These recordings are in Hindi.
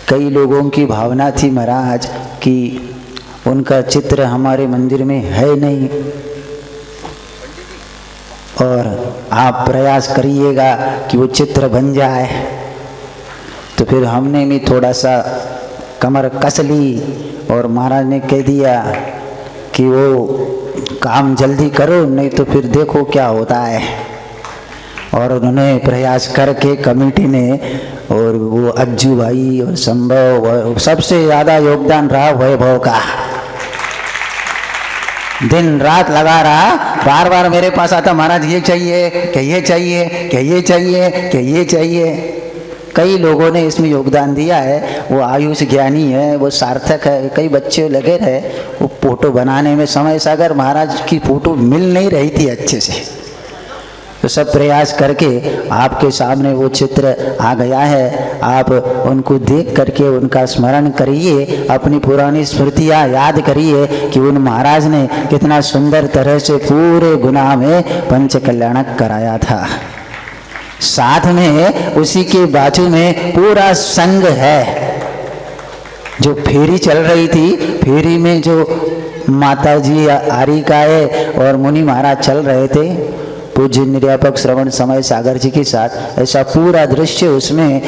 कई लोगों की भावना थी महाराज कि उनका चित्र हमारे मंदिर में है नहीं, और आप प्रयास करिएगा कि वो चित्र बन जाए। तो फिर हमने भी थोड़ा सा कमर कस ली और महाराज ने कह दिया कि वो काम जल्दी करो, नहीं तो फिर देखो क्या होता है। और उन्होंने प्रयास करके कमेटी ने, और वो अज्जू भाई और संभव, सबसे ज़्यादा योगदान रहा वैभव का। दिन रात लगा रहा, बार बार मेरे पास आता, महाराज ये चाहिए, क्या ये चाहिए, क्या ये चाहिए, क्या ये चाहिए। कई लोगों ने इसमें योगदान दिया है, वो आयुष ज्ञानी है, वो सार्थक है, कई बच्चे लगे रहे वो फोटो बनाने में। समय सागर महाराज की फोटो मिल नहीं रही थी अच्छे से, तो सब प्रयास करके आपके सामने वो चित्र आ गया है। आप उनको देख करके उनका स्मरण करिए, अपनी पुरानी स्मृतियाँ याद करिए कि उन महाराज ने कितना सुंदर तरह से पूरे गुनाह में पंच कल्याणक कराया था। साथ में उसी के बाजू में पूरा संघ है। जो फेरी चल रही थी, फेरी में जो माताजी आरिकाए और मुनि महाराज चल रहे थे पूज्य निर्यापक श्रवण समय सागर जी के साथ, ऐसा पूरा दृश्य उसमें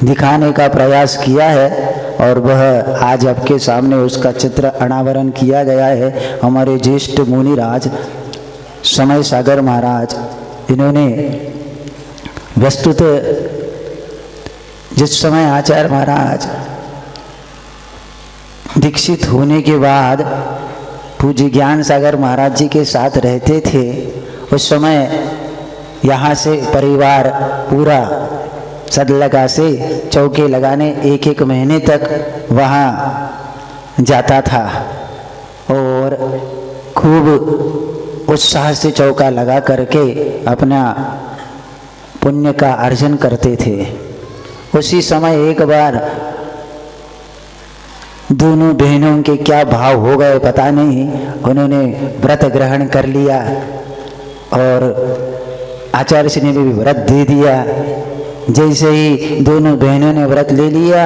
दिखाने का प्रयास किया है। और वह आज आपके सामने उसका चित्र अनावरण किया गया है। हमारे ज्येष्ठ मुनिराज समय सागर महाराज, इन्होंने वस्तुत जिस समय आचार्य महाराज दीक्षित होने के बाद पूज्य ज्ञान सागर महाराज जी के साथ रहते थे, उस समय यहाँ से परिवार पूरा सदलगा से चौके लगाने एक एक महीने तक वहाँ जाता था और खूब उत्साह से चौका लगा करके अपना पुण्य का अर्जन करते थे। उसी समय एक बार दोनों बहनों के क्या भाव हो गए पता नहीं, उन्होंने व्रत ग्रहण कर लिया और आचार्य श्री ने भी व्रत दे दिया। जैसे ही दोनों बहनों ने व्रत ले लिया,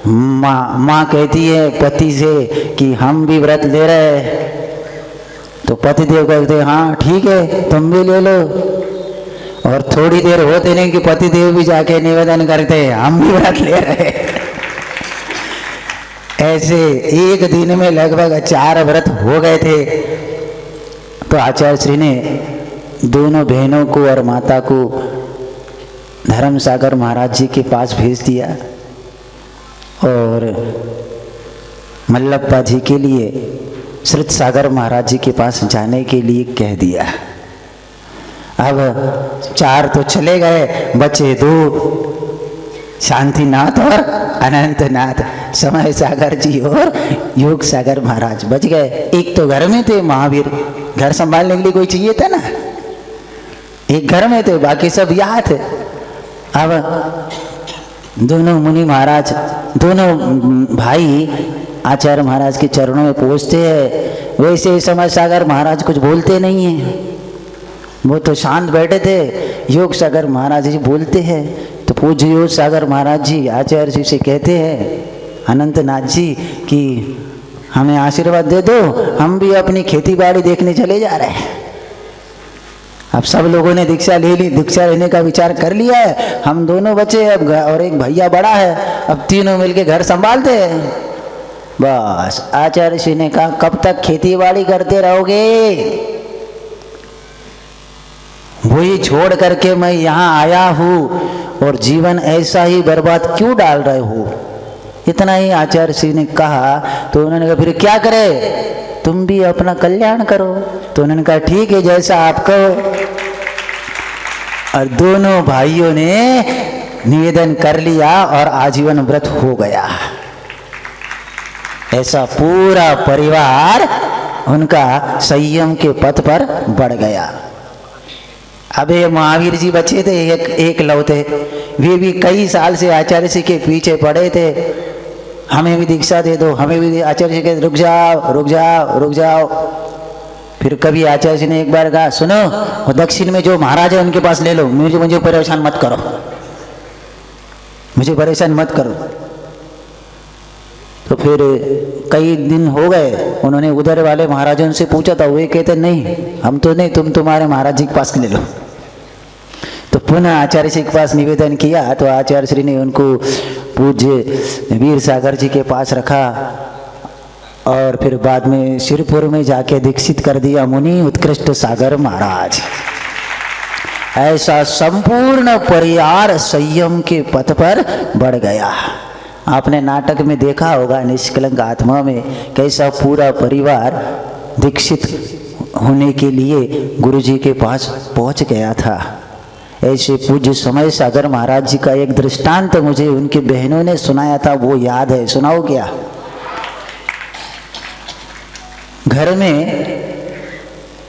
माँ कहती है पति से कि हम भी व्रत ले रहे हैं। तो पतिदेव कहते हाँ ठीक है तुम भी ले लो। और थोड़ी देर होते नहीं कि पतिदेव भी जाके निवेदन करते हम भी व्रत ले रहे हैं। ऐसे एक दिन में लगभग 4 व्रत हो गए थे। तो आचार्य श्री ने दोनों बहनों को और माता को धर्म सागर महाराज जी के पास भेज दिया और मल्लप्पा जी के लिए श्रुत सागर महाराज जी के पास जाने के लिए कह दिया। अब 4 तो चले गए, बचे 2, शांतिनाथ और अनंतनाथ, समय सागर जी और योग सागर महाराज बच गए। एक तो घर में थे, महावीर घर संभालने के लिए कोई चाहिए था ना, एक घर में थे, बाकी सब यहाँ थे। अब दोनों मुनि महाराज, दोनों भाई आचार्य महाराज के चरणों में पहुँचते हैं। वैसे समय सागर महाराज कुछ बोलते नहीं हैं, वो तो शांत बैठे थे। योग सागर महाराज जी बोलते हैं तो पूज्य योग सागर महाराज जी आचार्य जी से कहते हैं अनंतनाथ जी कि हमें आशीर्वाद दे दो, हम भी अपनी खेती बाड़ी देखने चले जा रहे हैं। अब सब लोगों ने दीक्षा ले ली, दीक्षा लेने का विचार कर लिया है। हम दोनों बचे अब, और एक भैया बड़ा है, अब तीनों मिलके घर संभालते हैं। बस आचार्य जी ने कहा कब तक खेती बाड़ी करते रहोगे? वही छोड़ करके मैं यहाँ आया हूँ और जीवन ऐसा ही बर्बाद क्यों डाल रहे हो? इतना ही आचार्य श्री ने कहा। तो उन्होंने कहा फिर क्या करे, तुम भी अपना कल्याण करो। तो उन्होंने कहा ठीक है जैसा आप कहो। और दोनों भाइयों ने निवेदन कर लिया और आजीवन व्रत हो गया। ऐसा पूरा परिवार उनका संयम के पथ पर बढ़ गया। अब ये महावीर जी बचे थे एक लौते, वे भी कई साल से आचार्य जी के पीछे पड़े थे, हमें भी दीक्षा दे दो, हमें भी। आचार्य जी कहते रुक जाओ रुक जाओ रुक जाओ। फिर कभी आचार्य जी ने एक बार कहा सुनो, दक्षिण में जो महाराज है उनके पास ले लो, मुझे परेशान मत करो। मुझे परेशान मत करो। तो फिर कई दिन हो गए, उन्होंने उधर वाले महाराजों से पूछा था, वे कहते नहीं हम तो नहीं, तुम तुम्हारे महाराज जी के पास ले लो। तो पुनः आचार्य श्री के पास निवेदन किया, तो आचार्य श्री ने उनको पूज्य वीर सागर जी के पास रखा और फिर बाद में शिरपुर में जाके दीक्षित कर दिया मुनि उत्कृष्ट सागर महाराज। ऐसा संपूर्ण परिवार संयम के पथ पर बढ़ गया। आपने नाटक में देखा होगा निष्कलंक आत्मा में कैसा पूरा परिवार दीक्षित होने के लिए गुरु जी के पास पहुंच गया था। ऐसे पूज्य समय सागर महाराज जी का एक दृष्टांत मुझे उनकी बहनों ने सुनाया था, वो याद है, सुनाओ क्या? घर में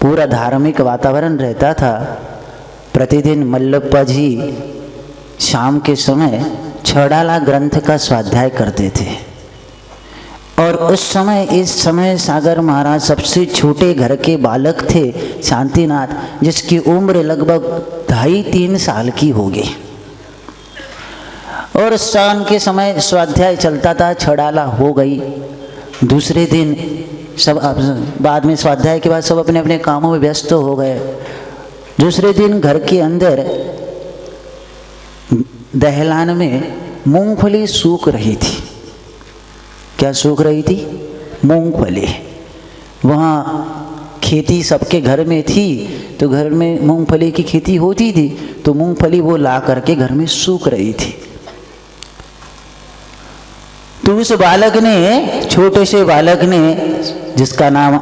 पूरा धार्मिक वातावरण रहता था। प्रतिदिन मल्लप्पा जी शाम के समय छड़ाला ग्रंथ का स्वाध्याय करते थे और उस समय इस समय सागर महाराज सबसे छोटे घर के बालक थे, शांतिनाथ, जिसकी उम्र लगभग 2.5-3 साल की होगी। और शाम के समय स्वाध्याय चलता था, छड़ाला हो गई। दूसरे दिन सब बाद में स्वाध्याय के बाद सब अपने अपने कामों में व्यस्त हो गए। दूसरे दिन घर के अंदर दहलान में मूंगफली सूख रही थी। क्या सूख रही थी? मूंगफली। वहाँ खेती सबके घर में थी, तो घर में मूंगफली की खेती होती थी, तो मूंगफली वो ला करके घर में सूख रही थी। तो उस बालक ने, छोटे से बालक ने, जिसका नाम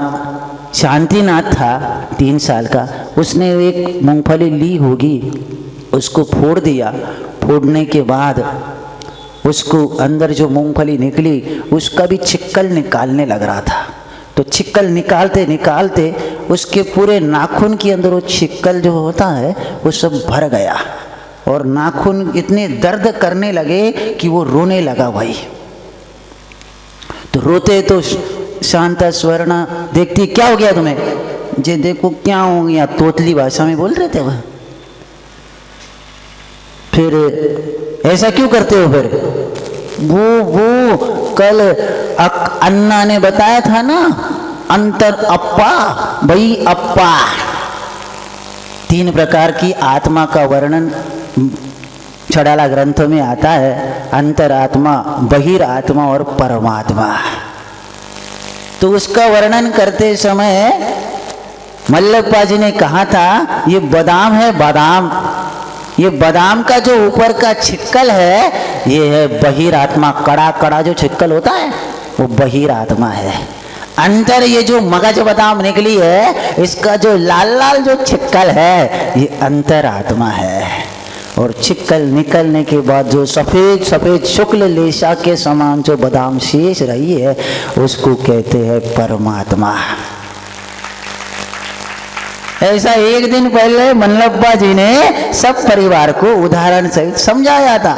शांतिनाथ था, 3 साल का, उसने एक मूंगफली ली होगी, उसको फोड़ दिया। फोड़ने के बाद उसको अंदर जो मूंगफली निकली उसका भी छिक्कल निकालने लग रहा था। तो छिक्कल निकालते निकालते उसके पूरे नाखून के अंदर वो छिक्कल जो होता है वो सब भर गया और नाखून इतने दर्द करने लगे कि वो रोने लगा भाई। तो रोते तो शांता स्वर्णा देखती, क्या हो गया तुम्हें? जे देखो क्या हो गया, तोतली भाषा में बोल रहे थे वह। फिर ऐसा क्यों करते हो? फिर वो कल अन्ना ने बताया था ना, अंतर अप्पा भाई अप्पा, 3 प्रकार की आत्मा का वर्णन छड़ाला ग्रंथ में आता है, अंतरात्मा, बहिरात्मा और परमात्मा। तो उसका वर्णन करते समय मल्लप्पा जी ने कहा था, ये बादाम है, बादाम, ये बादाम का जो ऊपर का छिक्कल है ये है बहिरात्मा। कड़ा कड़ा जो छिक्कल होता है वो बहिरात्मा है। अंदर ये जो मगज बादाम निकली है, इसका जो लाल लाल जो छिक्कल है ये अंतरात्मा है। और छिक्कल निकलने के बाद जो सफेद सफेद शुक्ल लेशा के समान जो बादाम शेष रही है उसको कहते हैं परमात्मा। ऐसा एक दिन पहले मल्लप्पा जी ने सब परिवार को उदाहरण सहित समझाया था।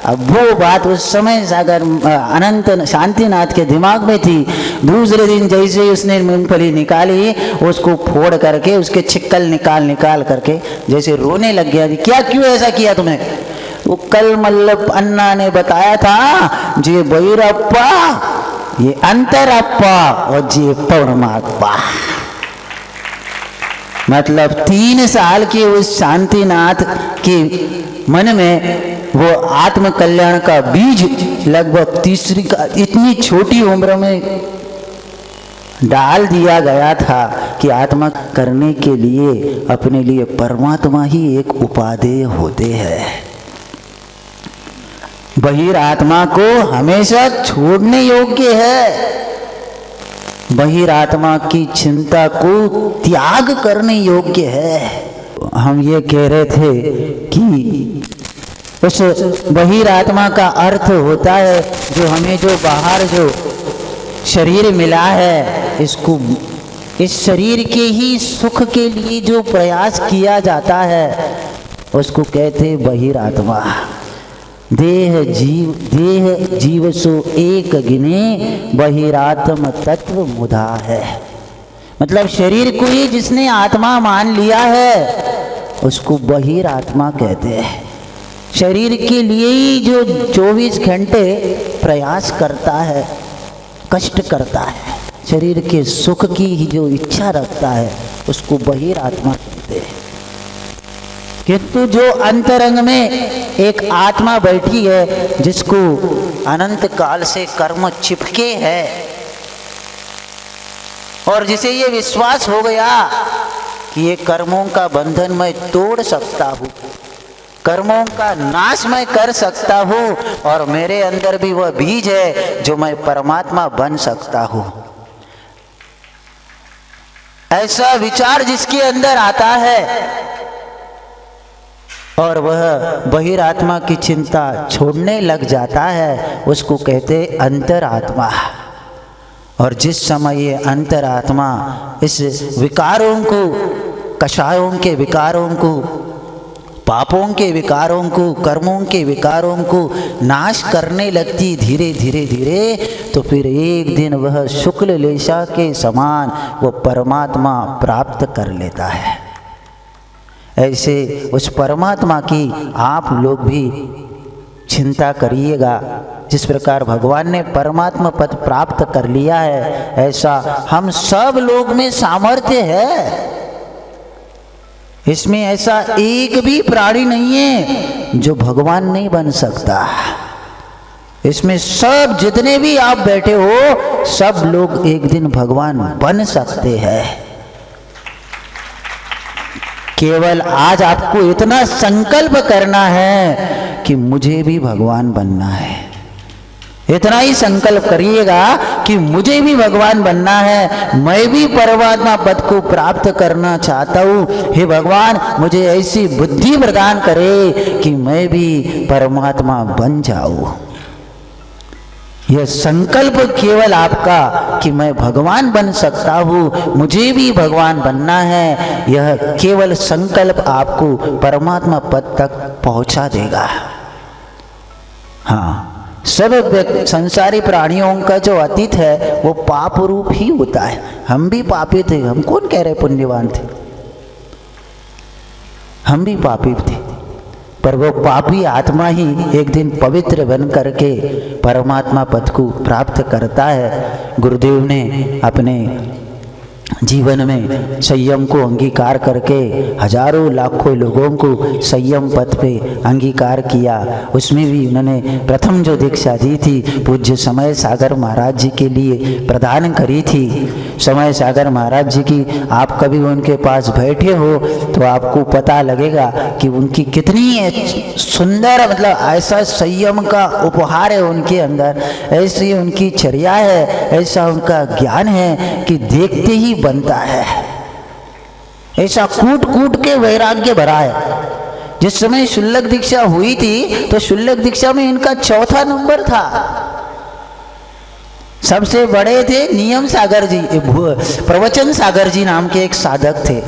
अब वो बात उस समय सागर अनंत शांतिनाथ के दिमाग में थी। दूसरे दिन जैसे ही उसने मूंगफली निकाली, उसको फोड़ करके उसके छिक्कल निकाल करके जैसे रोने लग गया। क्या, क्यों ऐसा किया तुमने? वो कल मल्लप्पा अन्ना ने बताया था, जे बैरप्पा, ये अंतरप्पा और जे परमात्मा। मतलब 3 साल के उस शांतिनाथ के मन में वो आत्म कल्याण का बीज लगभग तीसरी का इतनी छोटी उम्र में डाल दिया गया था कि आत्मा करने के लिए अपने लिए परमात्मा ही एक उपादेय होते हैं। बहिरात्मा को हमेशा छोड़ने योग्य है। बहिरात्मा की चिंता को त्याग करने योग्य है। हम ये कह रहे थे कि उस बहिरात्मा का अर्थ होता है जो हमें जो बाहर जो शरीर मिला है, इसको इस शरीर के ही सुख के लिए जो प्रयास किया जाता है उसको कहते बहिरात्मा। देह जीव सो एक गिने, बहिरात्म तत्व मुधा है। मतलब शरीर को ही जिसने आत्मा मान लिया है उसको बहिरात्मा कहते हैं। शरीर के लिए ही जो 24 घंटे प्रयास करता है, कष्ट करता है, शरीर के सुख की ही जो इच्छा रखता है, उसको बहिरात्मा कहते हैं। किंतु जो अंतरंग में एक आत्मा बैठी है, जिसको अनंत काल से कर्म चिपके है, और जिसे ये विश्वास हो गया कि ये कर्मों का बंधन मैं तोड़ सकता हूँ, कर्मों का नाश मैं कर सकता हूँ, और मेरे अंदर भी वह बीज है जो मैं परमात्मा बन सकता हूँ, ऐसा विचार जिसके अंदर आता है और वह बहिरात्मा की चिंता छोड़ने लग जाता है, उसको कहते अंतरात्मा। और जिस समय ये अंतरात्मा इस विकारों को, कषायों के विकारों को, पापों के विकारों को, कर्मों के विकारों को नाश करने लगती धीरे धीरे धीरे, तो फिर एक दिन वह शुक्ल लेशा के समान वह परमात्मा प्राप्त कर लेता है। ऐसे उस परमात्मा की आप लोग भी चिंता करिएगा। जिस प्रकार भगवान ने परमात्मा पद प्राप्त कर लिया है, ऐसा हम सब लोग में सामर्थ्य है। इसमें ऐसा एक भी प्राणी नहीं है जो भगवान नहीं बन सकता। इसमें सब जितने भी आप बैठे हो, सब लोग एक दिन भगवान बन सकते हैं। केवल आज आपको इतना संकल्प करना है कि मुझे भी भगवान बनना है। इतना ही संकल्प करिएगा कि मुझे भी भगवान बनना है, मैं भी परमात्मा पद को प्राप्त करना चाहता हूँ। हे भगवान, मुझे ऐसी बुद्धि प्रदान करे कि मैं भी परमात्मा बन जाऊँ। यह संकल्प केवल आपका कि मैं भगवान बन सकता हूँ, मुझे भी भगवान बनना है, यह केवल संकल्प आपको परमात्मा पद तक पहुँचा देगा। हाँ, सब संसारी प्राणियों का जो अतीत है वो पाप रूप ही होता है। हम भी पापी थे, हम कौन कह रहे पुण्यवान थे, हम भी पापी थे। पर वो पापी आत्मा ही एक दिन पवित्र बन करके परमात्मा पद को प्राप्त करता है। गुरुदेव ने अपने जीवन में संयम को अंगीकार करके हजारों लाखों लोगों को संयम पथ पे अंगीकार किया। उसमें भी उन्होंने प्रथम जो दीक्षा दी थी पूज्य समय सागर महाराज जी के लिए प्रदान करी थी। समय सागर महाराज जी की आप कभी उनके पास बैठे हो तो आपको पता लगेगा कि उनकी कितनी सुंदर, मतलब ऐसा संयम का उपहार है उनके अंदर, ऐसी उनकी चर्या है, ऐसा उनका ज्ञान है कि देखते ही बनता है। ऐसा कूट कूट के वैराग्य भरा है। जिस समय शुल्लक दीक्षा हुई थी तो शुल्लक दीक्षा में इनका चौथा नंबर था। सबसे बड़े थे नियम सागर जी, प्रवचन सागर जी नाम के एक साधक थे,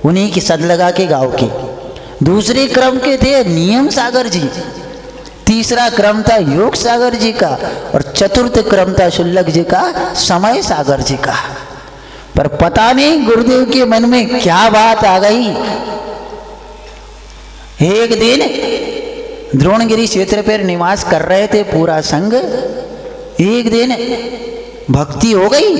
उन्हीं की सदलगा के गांव के। दूसरे क्रम के थे नियम सागर जी, तीसरा क्रम था योग सागर जी का, और चतुर्थ क्रम था शुल्लक जी का, समय सागर जी का। पर पता नहीं गुरुदेव के मन में क्या बात आ गई। एक दिन द्रोणगिरी क्षेत्र पर निवास कर रहे थे पूरा संघ। एक दिन भक्ति हो गई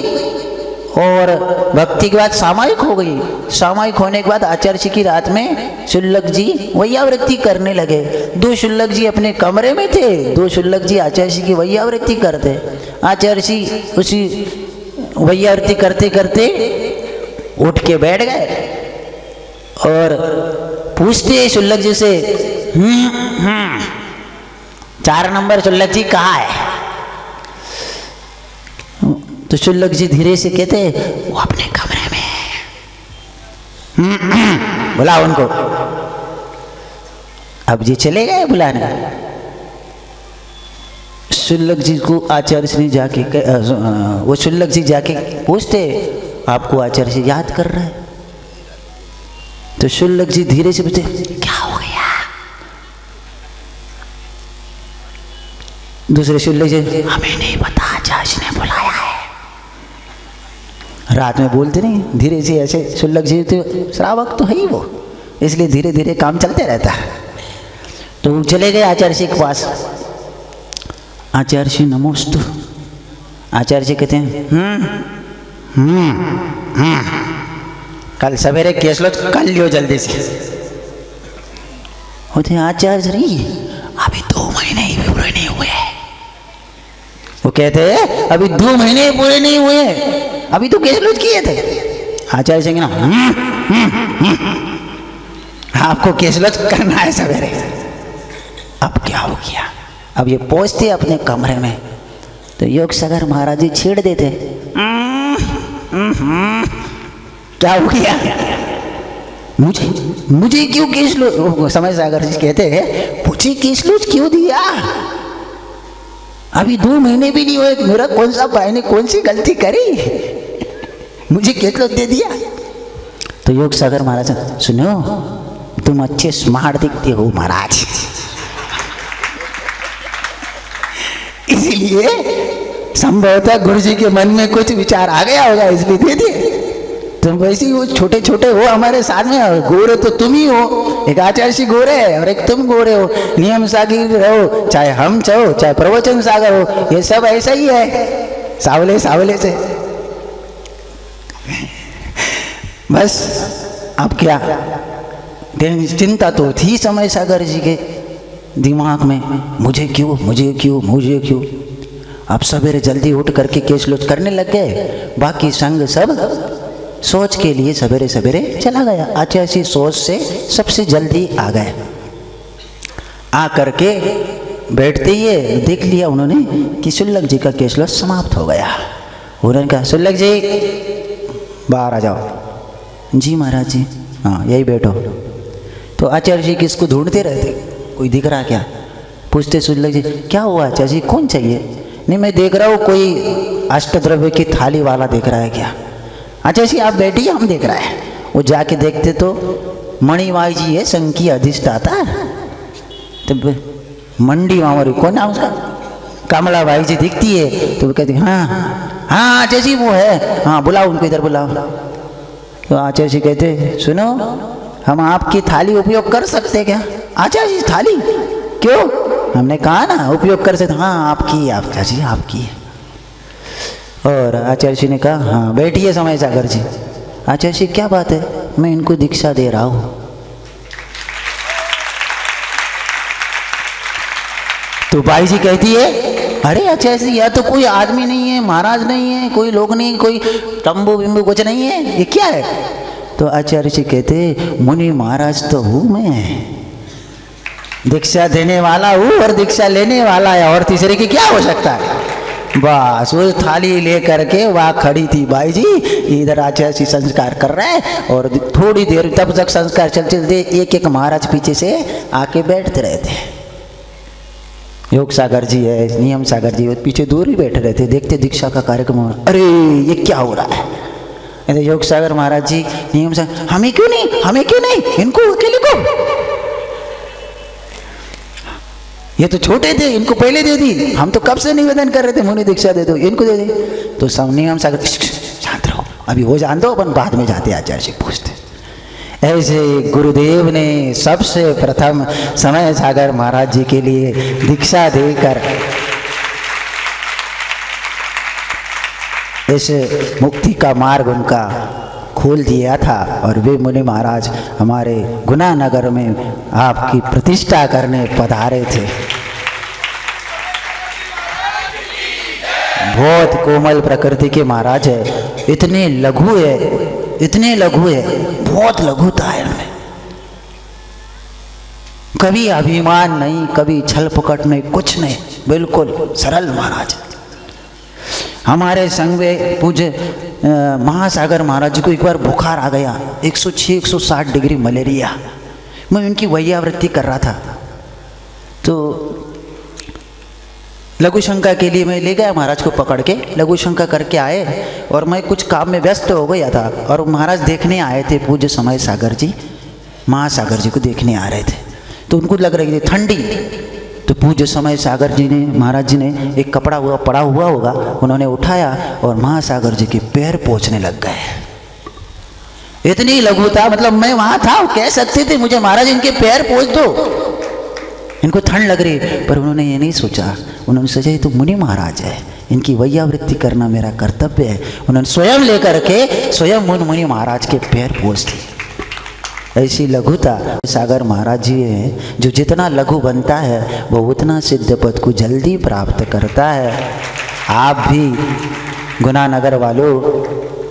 और भक्ति के बाद सामायिक हो गई। सामायिक होने के बाद आचार्य जी की रात में शुल्लक जी वैयावृत्ति करने लगे। दो शुल्लक जी अपने कमरे में थे, दो शुल्लक जी आचार्य जी की वैयावृत्ति करते। आचार्य जी उसी वैयावृत्ति करते करते उठ के बैठ गए और पूछते शुल्लक जी से, 4 नंबर शुल्लक जी कहाँ है? तो शुल्लक जी धीरे से कहते, वो अपने कमरे में है। बुला उनको। अब जी चले गए बुलाने। शुल्लक जी को आचार्य जी जाके वो शुल्लक जी जाके पूछते, आपको आचार्य जी याद कर रहे हैं? तो शुल्लक जी धीरे से पूछते, क्या हो गया? दूसरे शुल्लक जी, हमें नहीं पता, आचार्य जी ने बुलाया है। रात में बोलते नहीं, धीरे से ऐसे। शुल्लक जी तो श्रावक तो है ही वो, इसलिए धीरे धीरे काम चलते रहता है। तो वो चले गए आचार्य जी के पास। आचार्य जी नमोस्तु। आचार्य जी कहते हैं कल सवेरे केस लो, कल लियो जल्दी से। होते आचार्य जी अभी 2 महीने ही पूरे नहीं हुए। वो कहते हैं अभी 2 महीने पूरे नहीं हुए, अभी तो केस लॉन्च किए थे। आचार्य जी ना आपको केस लॉन्च करना है सवेरे। अब क्या हो गया? अब ये पहुंचते अपने कमरे में तो योग सागर महाराज जी छेड़ देते, क्या हो गया? मुझे क्यों केस लो? समय सागर जी कहते हैं मुझे केस लॉन्च क्यों दिया? अभी 2 महीने भी नहीं हुए, मेरा कौन सा भाई ने कौन सी गलती करी, मुझे केस लॉन्च दे दिया? तो योग सागर महाराज सुनो, तुम अच्छे स्मार्ट दिखते हो महाराज, इसलिए संभवतः गुरु जी के मन में कुछ विचार आ गया होगा इसलिए दे दिए। तुम वैसे ही वो छोटे छोटे हो हमारे साथ में, गोरे तो तुम ही हो, एक आचार्य जी गोरे है और एक तुम गोरे हो, नियम सागर रहो, चाहे हम चाहो चाहे प्रवचन सागर हो, ये सब ऐसा ही है, सावले सावले से। बस अब क्या चिंता तो थी समय सागर जी के दिमाग में, मुझे क्यों मुझे क्यों मुझे क्यों। अब सवेरे जल्दी उठ करके केस लॉन्च करने लग गए। बाकी संघ सब सोच के लिए सवेरे सवेरे चला गया। आचार्य जी सोच से सबसे जल्दी आ गए। आ करके बैठते ही देख लिया उन्होंने कि शुल्लक जी का केस लॉन्च समाप्त हो गया। उन्होंने कहा शुल्लक जी बाहर आ जाओ। जी महाराज जी। हाँ यही बैठो। तो आचार्य जी किसको ढूंढते रहते, कोई दिख रहा क्या? पूछते शुल्लक जी क्या हुआ आचार्य जी, कौन चाहिए? नहीं मैं देख रहा हूँ कोई अष्टद्रव्य की थाली वाला देख रहा है क्या? अच्छा जी आप बैठिए हम देख रहा है। वो जाके देखते तो मणिवाई जी है, संघ की अधिष्ठाता। तो मंडी मामरी कौन नाम उसका, कमला भाई जी दिखती है। तो वो कहती हाँ हाँ आचार्य जी वो है, हाँ बुलाओ उनको इधर बुलाओ। तो आचार्य जी कहते सुनो हम आपकी थाली उपयोग कर सकते क्या? आचार्य जी थाली क्यों? हमने कहा ना उपयोग कर सकते। हाँ आपकी आपका जी आपकी। और आचार्य जी ने कहा हाँ बैठिए समय सागर जी। आचार्य जी क्या बात है? मैं इनको दीक्षा दे रहा हूँ। तो भाई जी कहती है अरे आचार्य जी यह तो कोई आदमी नहीं है, महाराज नहीं है, कोई लोग नहीं, कोई तंबू बिंबू कुछ नहीं है, ये क्या है? तो आचार्य जी कहते मुनि महाराज तो हूँ मैं, दीक्षा देने वाला हूँ और दीक्षा लेने वाला है, और तीसरे की क्या हो सकता है? बस वो थाली ले करके वहाँ खड़ी थी बाई जी, इधर आचार्य जी संस्कार कर रहे हैं। और थोड़ी देर तब तक संस्कार चलते चलते एक एक महाराज पीछे से आके बैठते रहते। योग सागर जी है, नियम सागर जी पीछे दूर ही बैठे रहते, देखते दीक्षा का कार्यक्रम। अरे ये क्या हो रहा है? योग सागर महाराज जी नियम सागर हमें क्यों नहीं, हमें क्यों नहीं, इनको अकेले को, ये तो छोटे थे इनको पहले दे दी, हम तो कब से निवेदन कर रहे थे मुनि दीक्षा दे दो, इनको दे दी। तो नियम सागर शांत रहो, अभी वो जान दो, अपन बाद में जाते आचार्य जी पूछते। ऐसे गुरुदेव ने सबसे प्रथम समय सागर महाराज जी के लिए दीक्षा देकर इस मुक्ति का मार्ग उनका खोल दिया था। और वे मुनि महाराज हमारे गुना नगर में आपकी प्रतिष्ठा करने पधारे थे। बहुत कोमल प्रकृति के महाराज है, इतने लघु है, इतने लघु है, बहुत लघुता है उनमें, कभी अभिमान नहीं, कभी छल पकड़ नहीं, कुछ नहीं, बिल्कुल सरल महाराज। हमारे संग में पूज्य महासागर महाराज जी को एक बार बुखार आ गया, 106-160 डिग्री मलेरिया। मैं उनकी वैयावृत्ति कर रहा था तो लघु शंका के लिए मैं ले गया महाराज को पकड़ के, लघु शंका करके आए और मैं कुछ काम में व्यस्त हो गया था। और महाराज देखने आए थे, पूज्य समय सागर जी महासागर जी को देखने आ रहे थे। तो उनको लग रही थी ठंडी, तो पूज्य समय सागर जी ने, महाराज जी ने एक कपड़ा हुआ पड़ा हुआ होगा, उन्होंने उठाया और महासागर जी के पैर पोंछने लग गए। इतनी लघुता, मतलब मैं वहां था, कह सकते थे मुझे महाराज इनके पैर पोंछ दो, इनको ठंड लग रही, पर उन्होंने ये नहीं सोचा। उन्होंने सोचा ये तो मुनि महाराज है, इनकी वैयावृत्ति करना मेरा कर्तव्य है। उन्होंने स्वयं लेकर के स्वयं मुनि महाराज के पैर पोंछ दिए। ऐसी लघुता सागर महाराज जी हैं, जो जितना लघु बनता है वो उतना सिद्ध पद को जल्दी प्राप्त करता है। आप भी गुनानगर वालों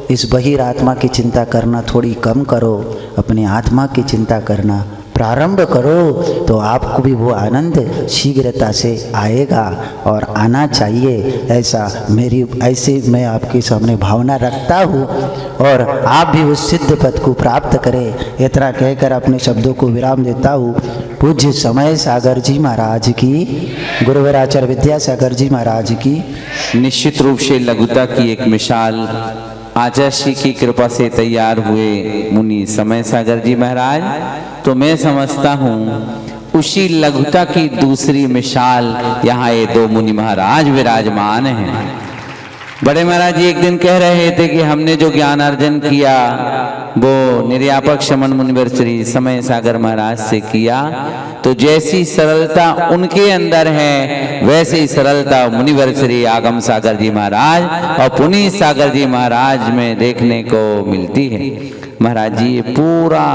इस बहिर आत्मा की चिंता करना थोड़ी कम करो, अपनी आत्मा की चिंता करना प्रारंभ करो, तो आपको भी वो आनंद शीघ्रता से आएगा और आना चाहिए। ऐसे मैं आपके सामने भावना रखता हूँ और आप भी उस सिद्ध पद को प्राप्त करें। इतना कहकर अपने शब्दों को विराम देता हूँ। पूज्य समय सागर जी महाराज की, गुरुवराचार्य विद्यासागर जी महाराज की निश्चित रूप से लघुता की एक मिसाल आचार्य श्री की कृपा से तैयार हुए मुनि समय सागर जी महाराज। तो मैं समझता हूँ उसी लघुता की दूसरी मिसाल यहाँ ये दो मुनि महाराज विराजमान हैं। बड़े महाराज जी एक दिन कह रहे थे कि हमने जो ज्ञान अर्जन किया वो निर्यापक शमन मुनिवर श्री समय सागर महाराज से किया, तो जैसी सरलता उनके अंदर है वैसे ही सरलता मुनिवर श्री आगम सागर जी महाराज और पुनीत सागर जी महाराज में देखने को मिलती है। महाराज जी ये पूरा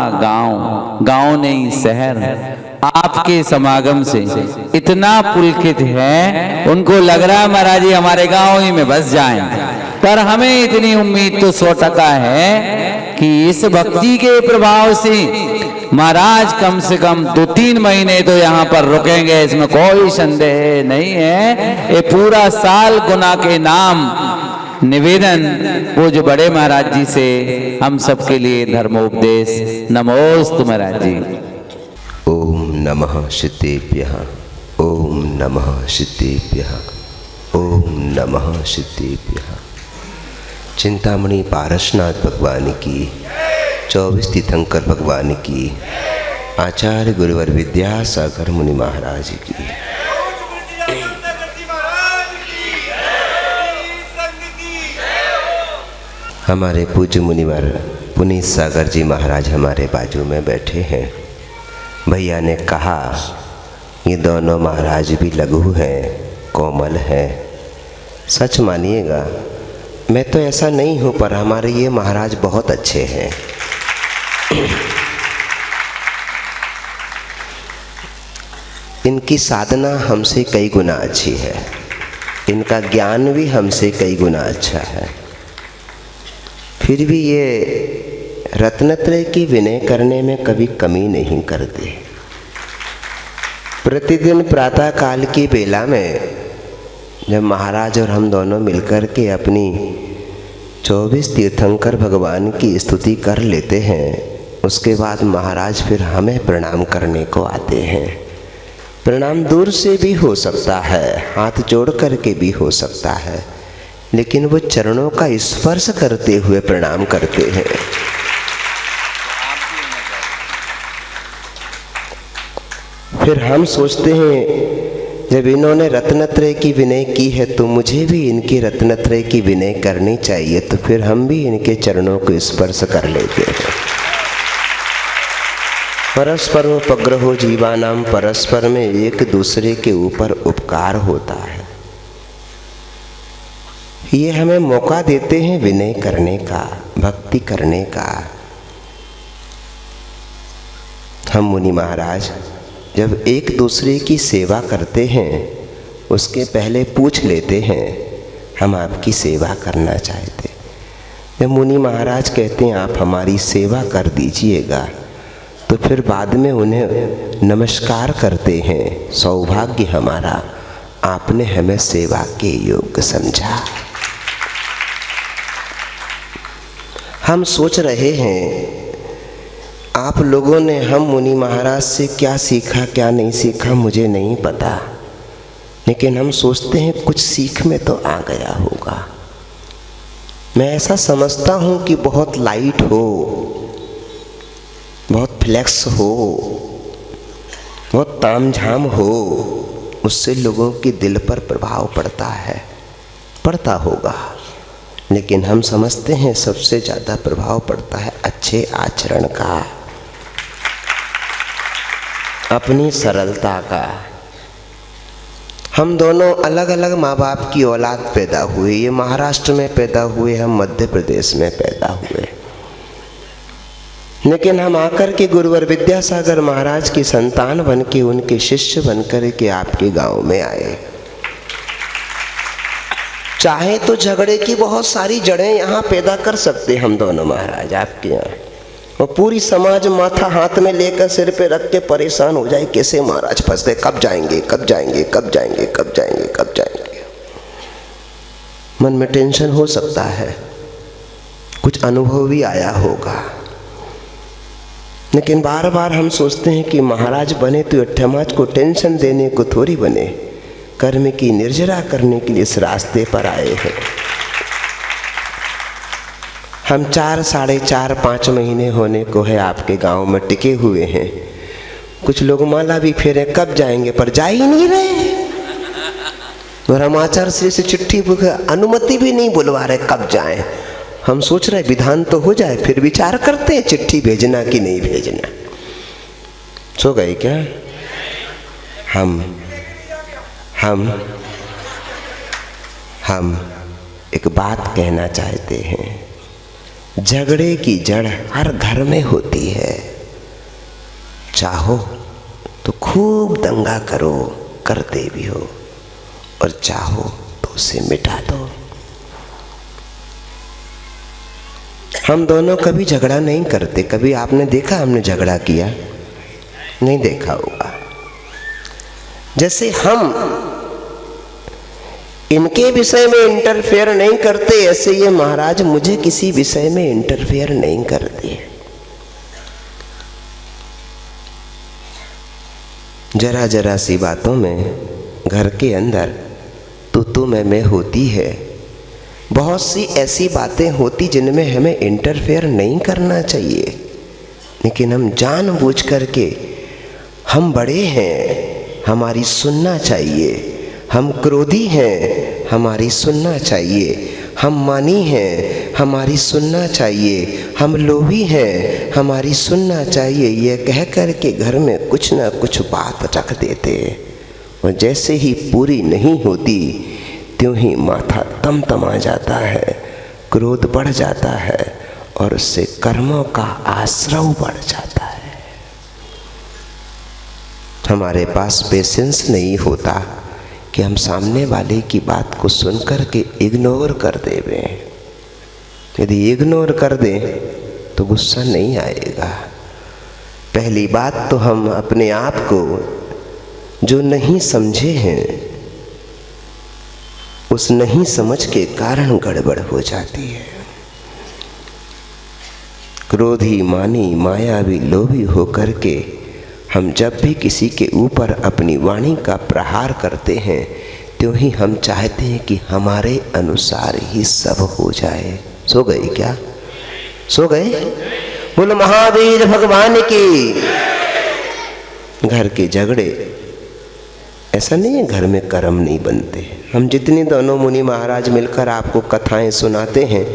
गांव नहीं शहर आपके समागम से इतना पुलकित है, उनको लग रहा है महाराज जी हमारे गांव ही में बस जाएं। पर हमें इतनी उम्मीद तो 100% है कि इस भक्ति के प्रभाव से महाराज कम से कम 2-3 महीने तो यहाँ पर रुकेंगे, इसमें कोई संदेह नहीं है। ये पूरा साल गुना के नाम निवेदन वो जो बड़े महाराज जी से हम सबके लिए धर्मोपदेश। नमोस्तु महाराज जी। ओम नमः सिद्धेभ्यः, ओम नमः सिद्धेभ्यः, ओम नमः सिद्धेभ्यः। चिंतामणि पारसनाथ भगवान की, 24 तीर्थंकर भगवान की, आचार्य गुरुवर विद्यासागर मुनि महाराज की। हमारे पूज्य मुनिवर पुनीत सागर जी महाराज हमारे बाजू में बैठे हैं। भैया ने कहा ये दोनों महाराज भी लघु हैं, कोमल हैं। सच मानिएगा मैं तो ऐसा नहीं हूँ, पर हमारे ये महाराज बहुत अच्छे हैं। इनकी साधना हमसे कई गुना अच्छी है, इनका ज्ञान भी हमसे कई गुना अच्छा है। फिर भी ये रत्नत्रय की विनय करने में कभी कमी नहीं करते। प्रतिदिन प्रातः काल की बेला में जब महाराज और हम दोनों मिलकर के अपनी 24 तीर्थंकर भगवान की स्तुति कर लेते हैं, उसके बाद महाराज फिर हमें प्रणाम करने को आते हैं। प्रणाम दूर से भी हो सकता है, हाथ जोड़ करके भी हो सकता है, लेकिन वो चरणों का स्पर्श करते हुए प्रणाम करते हैं। फिर हम सोचते हैं जब इन्होंने रत्नत्रय की विनय की है तो मुझे भी इनकी रत्नत्रय की विनय करनी चाहिए, तो फिर हम भी इनके चरणों को स्पर्श कर लेते हैं। परस्परोपग्रहो जीवानाम, परस्पर में एक दूसरे के ऊपर उपकार होता है। ये हमें मौका देते हैं विनय करने का, भक्ति करने का। हम मुनि महाराज जब एक दूसरे की सेवा करते हैं उसके पहले पूछ लेते हैं हम आपकी सेवा करना चाहते। जब मुनि महाराज कहते हैं आप हमारी सेवा कर दीजिएगा, तो फिर बाद में उन्हें नमस्कार करते हैं। सौभाग्य हमारा, आपने हमें सेवा के योग्य समझा। हम सोच रहे हैं आप लोगों ने हम मुनि महाराज से क्या सीखा क्या नहीं सीखा मुझे नहीं पता, लेकिन हम सोचते हैं कुछ सीख में तो आ गया होगा। मैं ऐसा समझता हूँ कि बहुत लाइट हो, बहुत फ्लेक्स हो, बहुत तामझाम हो, उससे लोगों के दिल पर प्रभाव पड़ता है, पड़ता होगा। लेकिन हम समझते हैं सबसे ज़्यादा प्रभाव पड़ता है अच्छे आचरण का। अपनी सरलता का। हम दोनों अलग अलग माँ बाप की औलाद पैदा हुए। ये महाराष्ट्र में पैदा हुए, हम मध्य प्रदेश में पैदा हुए, लेकिन हम आकर के गुरुवर विद्यासागर महाराज की संतान बन के, उनके शिष्य बनकर के आपके गांव में आए। चाहे तो झगड़े की बहुत सारी जड़ें यहाँ पैदा कर सकते हम दोनों महाराज आपके यहाँ, और पूरी समाज माथा हाथ में लेकर सिर पे रख के परेशान हो जाए, कैसे महाराज फंसते, कब जाएंगे कब जाएंगे कब जाएंगे कब जाएंगे कब जाएंगे। मन में टेंशन हो सकता है, कुछ अनुभव भी आया होगा, लेकिन बार बार हम सोचते हैं कि महाराज बने तो समाज को टेंशन देने को थोड़ी बने, कर्म की निर्जरा करने के लिए इस रास्ते पर आए हैं। हम 4, साढ़े 4, 5 महीने होने को है आपके गांव में टिके हुए हैं। कुछ लोग माला भी फेरे, कब जाएंगे, पर जा ही नहीं रहे। और हम आचार्य श्री से चिट्ठी अनुमति भी नहीं बुलवा रहे कब जाएं। हम सोच रहे विधान तो हो जाए, फिर विचार करते हैं चिट्ठी भेजना कि नहीं भेजना। सो गए क्या? हम एक बात कहना चाहते हैं। झगड़े की जड़ हर घर में होती है। चाहो तो खूब दंगा करो, करते भी हो, और चाहो तो उसे मिटा दो। हम दोनों कभी झगड़ा नहीं करते। कभी आपने देखा हमने झगड़ा किया? नहीं देखा होगा। जैसे हम इनके विषय में इंटरफेयर नहीं करते, ऐसे ये महाराज मुझे किसी विषय में इंटरफेयर नहीं करते। जरा जरा सी बातों में घर के अंदर तू मैं होती है। बहुत सी ऐसी बातें होती जिनमें हमें इंटरफेयर नहीं करना चाहिए, लेकिन हम जानबूझ करके, हम बड़े हैं हमारी सुनना चाहिए, हम क्रोधी हैं हमारी सुनना चाहिए, हम मानी हैं हमारी सुनना चाहिए, हम लोभी हैं हमारी सुनना चाहिए, ये कह कर के घर में कुछ ना कुछ बात रख देते, और जैसे ही पूरी नहीं होती त्यों ही माथा तमतमा जाता है, क्रोध बढ़ जाता है, और उससे कर्मों का आश्रव बढ़ जाता है। हमारे पास पेशेंस नहीं होता कि हम सामने वाले की बात को सुनकर के इग्नोर कर देवें। यदि इग्नोर कर दें तो गुस्सा नहीं आएगा। पहली बात तो हम अपने आप को जो नहीं समझे हैं, उस नहीं समझ के कारण गड़बड़ हो जाती है। क्रोधी, मानी, मायावी, लोभी होकर के हम जब भी किसी के ऊपर अपनी वाणी का प्रहार करते हैं, त्यों ही हम चाहते हैं कि हमारे अनुसार ही सब हो जाए। सो गए क्या? सो गए? बोलो महावीर भगवान की। घर के झगड़े ऐसा नहीं है घर में कर्म नहीं बनते। हम जितने दोनों मुनि महाराज मिलकर आपको कथाएं सुनाते हैं,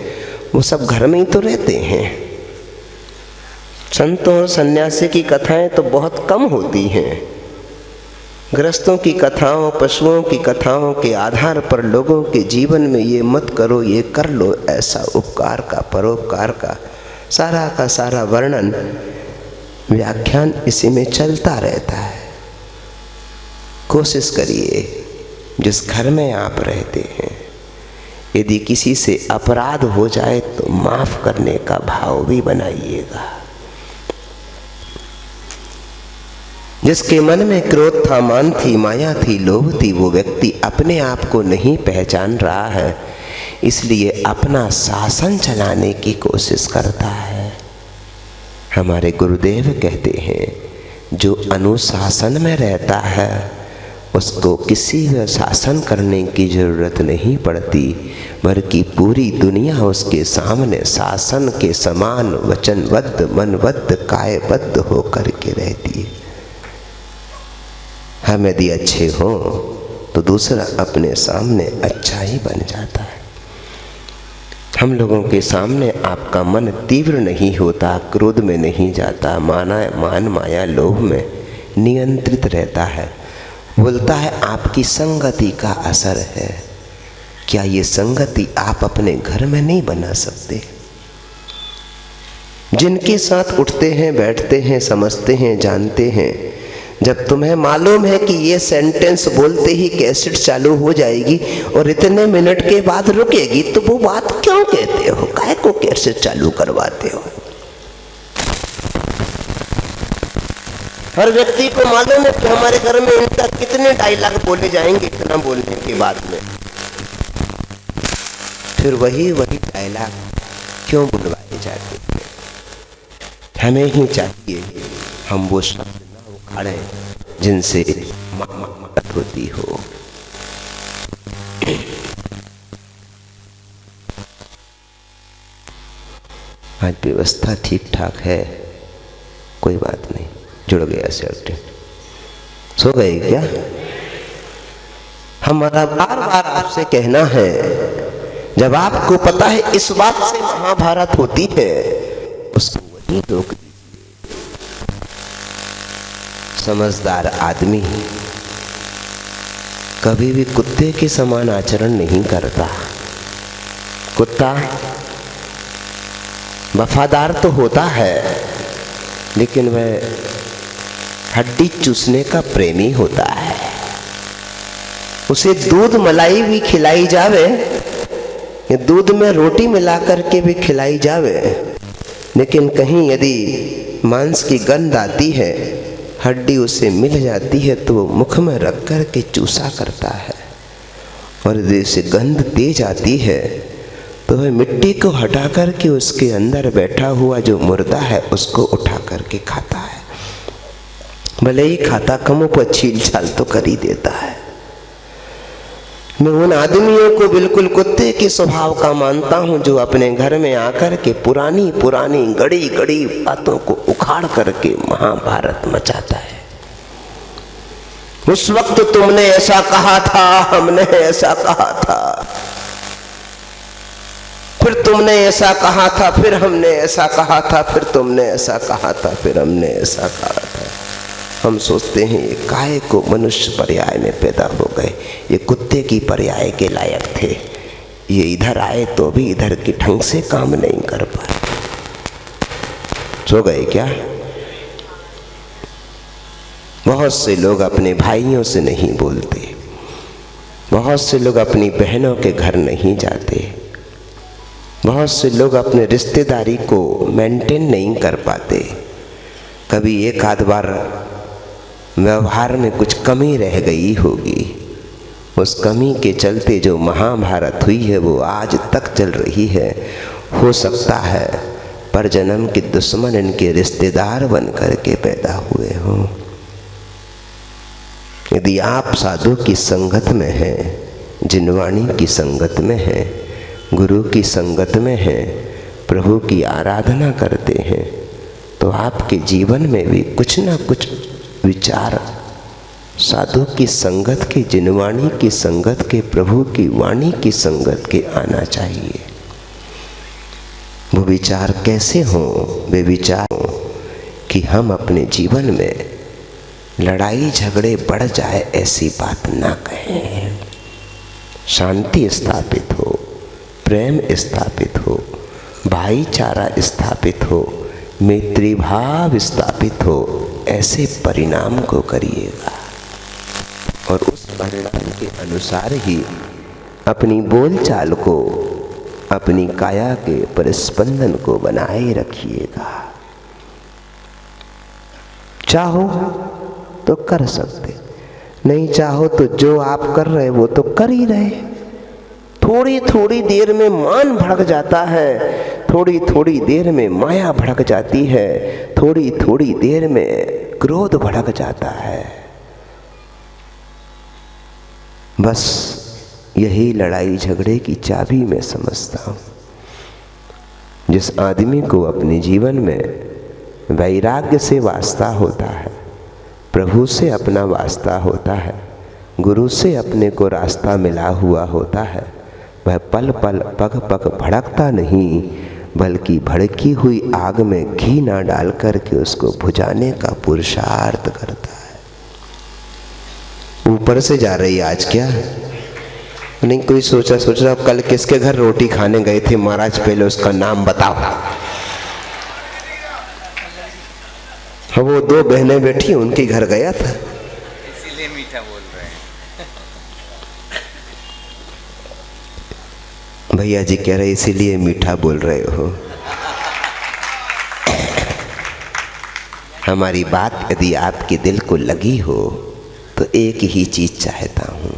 वो सब घर में ही तो रहते हैं। संतों और सन्यासी की कथाएं तो बहुत कम होती हैं। गृहस्थों की कथाओं, पशुओं की कथाओं के आधार पर लोगों के जीवन में ये मत करो, ये कर लो, ऐसा उपकार का, परोपकार का सारा वर्णन, व्याख्यान इसी में चलता रहता है। कोशिश करिए, जिस घर में आप रहते हैं, यदि किसी से अपराध हो जाए तो माफ करने का भाव भी बनाइएगा। जिसके मन में क्रोध था, मान थी, माया थी, लोभ थी, वो व्यक्ति अपने आप को नहीं पहचान रहा है, इसलिए अपना शासन चलाने की कोशिश करता है। हमारे गुरुदेव कहते हैं, जो अनुशासन में रहता है उसको किसी भी शासन करने की जरूरत नहीं पड़ती, बल्कि पूरी दुनिया उसके सामने शासन के समान वचनबद्ध, मनबद्ध, कायबद्ध होकर के रहती है। हम यदि अच्छे हों तो दूसरा अपने सामने अच्छा ही बन जाता है। हम लोगों के सामने आपका मन तीव्र नहीं होता, क्रोध में नहीं जाता, मान माया लोभ में नियंत्रित रहता है। बोलता है आपकी संगति का असर है। क्या ये संगति आप अपने घर में नहीं बना सकते? जिनके साथ उठते हैं, बैठते हैं, समझते हैं, जानते हैं, जब तुम्हें मालूम है कि ये सेंटेंस बोलते ही कैसेट चालू हो जाएगी और इतने मिनट के बाद रुकेगी, तो वो बात क्यों कहते हो? काहे को कैसेट चालू करवाते हो? हर व्यक्ति को मालूम है कि हमारे घर में इनका कितने डायलॉग बोले जाएंगे इतना बोलने के बाद में, फिर वही डायलॉग क्यों बुलवाए जाते हैं? हमें ही चाहिए हम वो शब्द ना उखाड़े जिनसे मदद होती हो। आज व्यवस्था ठीक ठाक है, कोई बात नहीं, जुड़ गया सेट। सो गए क्या? हमारा बार बार आपसे कहना है, जब आपको पता है इस बात से महाभारत होती है, उसको वही रोक दीजिए। समझदार आदमी कभी भी कुत्ते के समान आचरण नहीं करता। कुत्ता वफादार तो होता है, लेकिन वह हड्डी चूसने का प्रेमी होता है। उसे दूध मलाई भी खिलाई जावे, दूध में रोटी मिला करके भी खिलाई जावे, लेकिन कहीं यदि मांस की गंध आती है, हड्डी उसे मिल जाती है, तो वो मुख में रख कर के चूसा करता है। और यदि उसे गंध तेज आती है तो वह मिट्टी को हटा कर के उसके अंदर बैठा हुआ जो मुर्दा है उसको उठा कर के खाता है। भले ही खाता कमों को छील छाल तो कर ही देता है। मैं उन आदमियों को बिल्कुल कुत्ते के स्वभाव का मानता हूं जो अपने घर में आकर के पुरानी पुरानी गड़ी गड़ी बातों को उखाड़ करके महाभारत मचाता है। उस वक्त तुमने ऐसा कहा था, हमने ऐसा कहा था, फिर तुमने ऐसा कहा था, फिर हमने ऐसा कहा था, फिर तुमने ऐसा कहा था, फिर हमने ऐसा कहा था। हम सोचते हैं ये काहे को मनुष्य पर्याय में पैदा हो गए, ये कुत्ते की पर्याय के लायक थे। ये इधर आए तो भी इधर के ढंग से काम नहीं कर पाए। सो गए क्या? बहुत से लोग अपने भाइयों से नहीं बोलते, बहुत से लोग अपनी बहनों के घर नहीं जाते, बहुत से लोग अपने रिश्तेदारी को मेंटेन नहीं कर पाते। कभी एक आध बार व्यवहार में कुछ कमी रह गई होगी, उस कमी के चलते जो महाभारत हुई है वो आज तक चल रही है। हो सकता है पर जन्म के दुश्मन इनके रिश्तेदार बन करके पैदा हुए हों। यदि आप साधु की संगत में हैं, जिनवाणी की संगत में हैं, गुरु की संगत में हैं, प्रभु की आराधना करते हैं, तो आपके जीवन में भी कुछ ना कुछ विचार साधु की संगत के, जिनवाणी की संगत के, प्रभु की वाणी की संगत के आना चाहिए। वो विचार कैसे हों? वे विचार हों कि हम अपने जीवन में लड़ाई झगड़े बढ़ जाए ऐसी बात ना कहें। शांति स्थापित हो, प्रेम स्थापित हो, भाईचारा स्थापित हो, मैत्री भाव स्थापित हो, ऐसे परिणाम को करिएगा। और उस परिणाम के अनुसार ही अपनी बोलचाल को, अपनी काया के परिस्पंदन को बनाए रखिएगा। चाहो तो कर सकते, नहीं चाहो तो जो आप कर रहे वो तो कर ही रहे। थोड़ी थोड़ी देर में मान भड़क जाता है, थोड़ी थोड़ी देर में माया भड़क जाती है, थोड़ी थोड़ी देर में क्रोध भड़क जाता है। बस यही लड़ाई झगड़े की चाबी मैं समझता हूँ। जिस आदमी को अपने जीवन में वैराग्य से वास्ता होता है, प्रभु से अपना वास्ता होता है, गुरु से अपने को रास्ता मिला हुआ होता है, वह पल पल पग पग भड़कता नहीं, बल्कि भड़की हुई आग में घी ना डाल करके उसको बुझाने का पुरुषार्थ करता है। ऊपर से जा रही है आज क्या? नहीं, कोई सोचा अब कल किसके घर रोटी खाने गए थे महाराज, पहले उसका नाम बताओ। हाँ, वो 2 बहनें बैठी उनके घर गया था, इसीलिए मीठा बोल रहे हैं। भैया जी कह रहे इसीलिए मीठा बोल रहे हो। हमारी बात यदि आपके दिल को लगी हो तो एक ही चीज चाहता हूँ,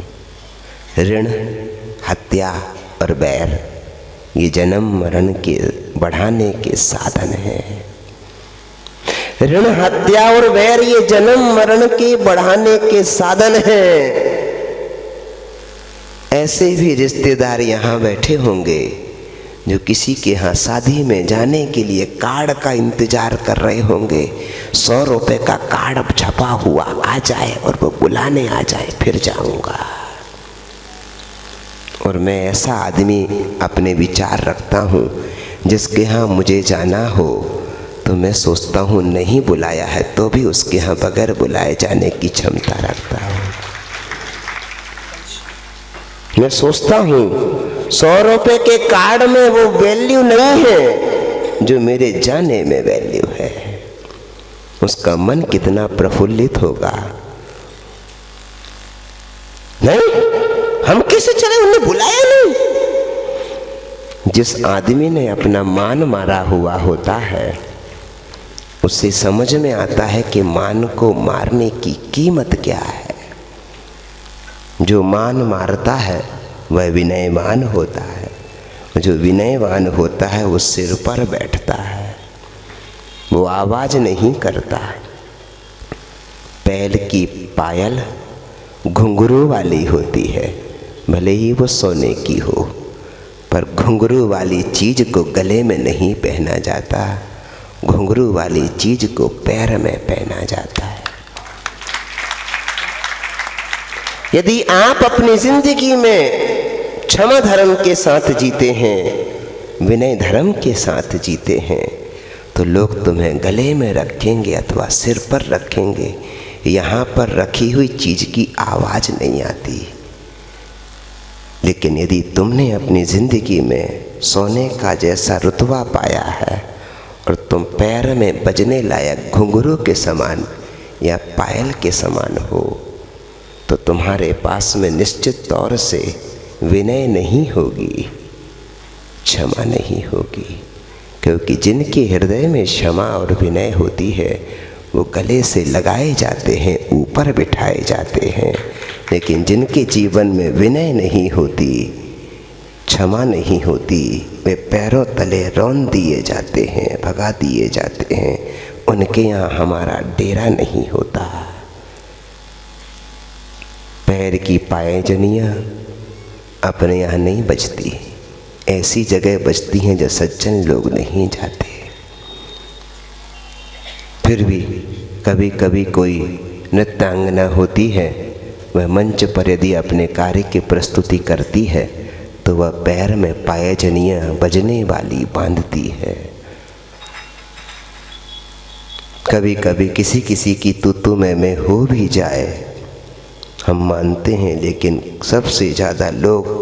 ऋण, हत्या और बैर ये जन्म मरण के बढ़ाने के साधन हैं। ऋण, हत्या और बैर ये जन्म मरण के बढ़ाने के साधन हैं। ऐसे भी रिश्तेदार यहाँ बैठे होंगे जो किसी के यहाँ शादी में जाने के लिए कार्ड का इंतजार कर रहे होंगे। 100 रुपए का कार्ड अब छपा हुआ आ जाए और वो बुलाने आ जाए, फिर जाऊंगा। और मैं ऐसा आदमी अपने विचार रखता हूँ जिसके यहाँ मुझे जाना हो तो मैं सोचता हूँ नहीं बुलाया है तो भी उसके यहाँ बगैर बुलाए जाने की क्षमता रखता हूँ। मैं सोचता हूँ 100 रुपए के कार्ड में वो वैल्यू नहीं है जो मेरे जाने में वैल्यू है। उसका मन कितना प्रफुल्लित होगा। नहीं, हम कैसे चले, उन्हें बुलाया नहीं। जिस आदमी ने अपना मान मारा हुआ होता है उससे समझ में आता है कि मान को मारने की कीमत क्या है। जो मान मारता है वह विनयवान होता है, जो विनयवान होता है वो सिर पर बैठता है, वो आवाज नहीं करता। पैर की पायल घुंघरू वाली होती है, भले ही वो सोने की हो, पर घुंघरू वाली चीज को गले में नहीं पहना जाता, घुंघरू वाली चीज को पैर में पहना जाता है। यदि आप अपनी जिंदगी में क्षमा धर्म के साथ जीते हैं, विनय धर्म के साथ जीते हैं, तो लोग तुम्हें गले में रखेंगे अथवा सिर पर रखेंगे। यहाँ पर रखी हुई चीज की आवाज नहीं आती। लेकिन यदि तुमने अपनी जिंदगी में सोने का जैसा रुतबा पाया है और तुम पैर में बजने लायक घुंघरू के समान या पायल के समान हो, तो तुम्हारे पास में निश्चित तौर से विनय नहीं होगी, क्षमा नहीं होगी। क्योंकि जिनके हृदय में क्षमा और विनय होती है वो गले से लगाए जाते हैं, ऊपर बिठाए जाते हैं। लेकिन जिनके जीवन में विनय नहीं होती, क्षमा नहीं होती, वे पैरों तले रौंद दिए जाते हैं, भगा दिए जाते हैं। उनके यहाँ हमारा डेरा नहीं होता। पैर की पायजनियाँ अपने यहाँ नहीं बजती, ऐसी जगह बजती हैं जो सज्जन लोग नहीं जाते। फिर भी कभी कभी कोई नृत्यांगना होती है, वह मंच पर यदि अपने कार्य की प्रस्तुति करती है तो वह पैर में पायजनियाँ बजने वाली बांधती है। कभी कभी किसी किसी की तू मैं हो भी जाए, हम मानते हैं, लेकिन सबसे ज़्यादा लोग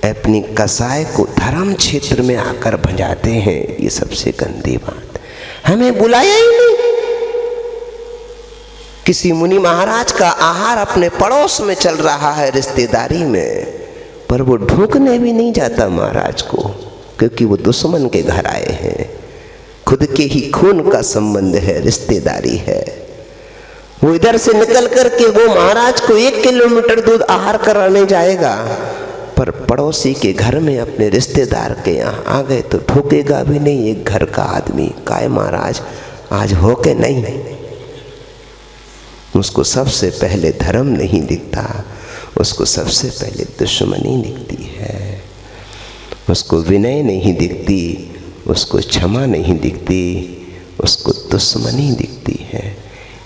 अपनी कसाई को धर्म क्षेत्र में आकर भंजाते हैं। ये सबसे गंदी बात। हमें बुलाया ही नहीं। किसी मुनि महाराज का आहार अपने पड़ोस में चल रहा है, रिश्तेदारी में, पर वो ढूंढने भी नहीं जाता महाराज को, क्योंकि वो दुश्मन के घर आए हैं। खुद के ही खून का संबंध है, रिश्तेदारी है। वो इधर से निकल करके वो महाराज को 1 किलोमीटर दूर आहार कराने जाएगा, पर पड़ोसी के घर में अपने रिश्तेदार के यहाँ आ गए तो ठोकेगा भी नहीं। एक घर का आदमी, काय महाराज आज हो के नहीं। उसको सबसे पहले धर्म नहीं दिखता, उसको सबसे पहले दुश्मनी दिखती है। उसको विनय नहीं दिखती, उसको क्षमा नहीं दिखती, उसको दुश्मनी दिखती है।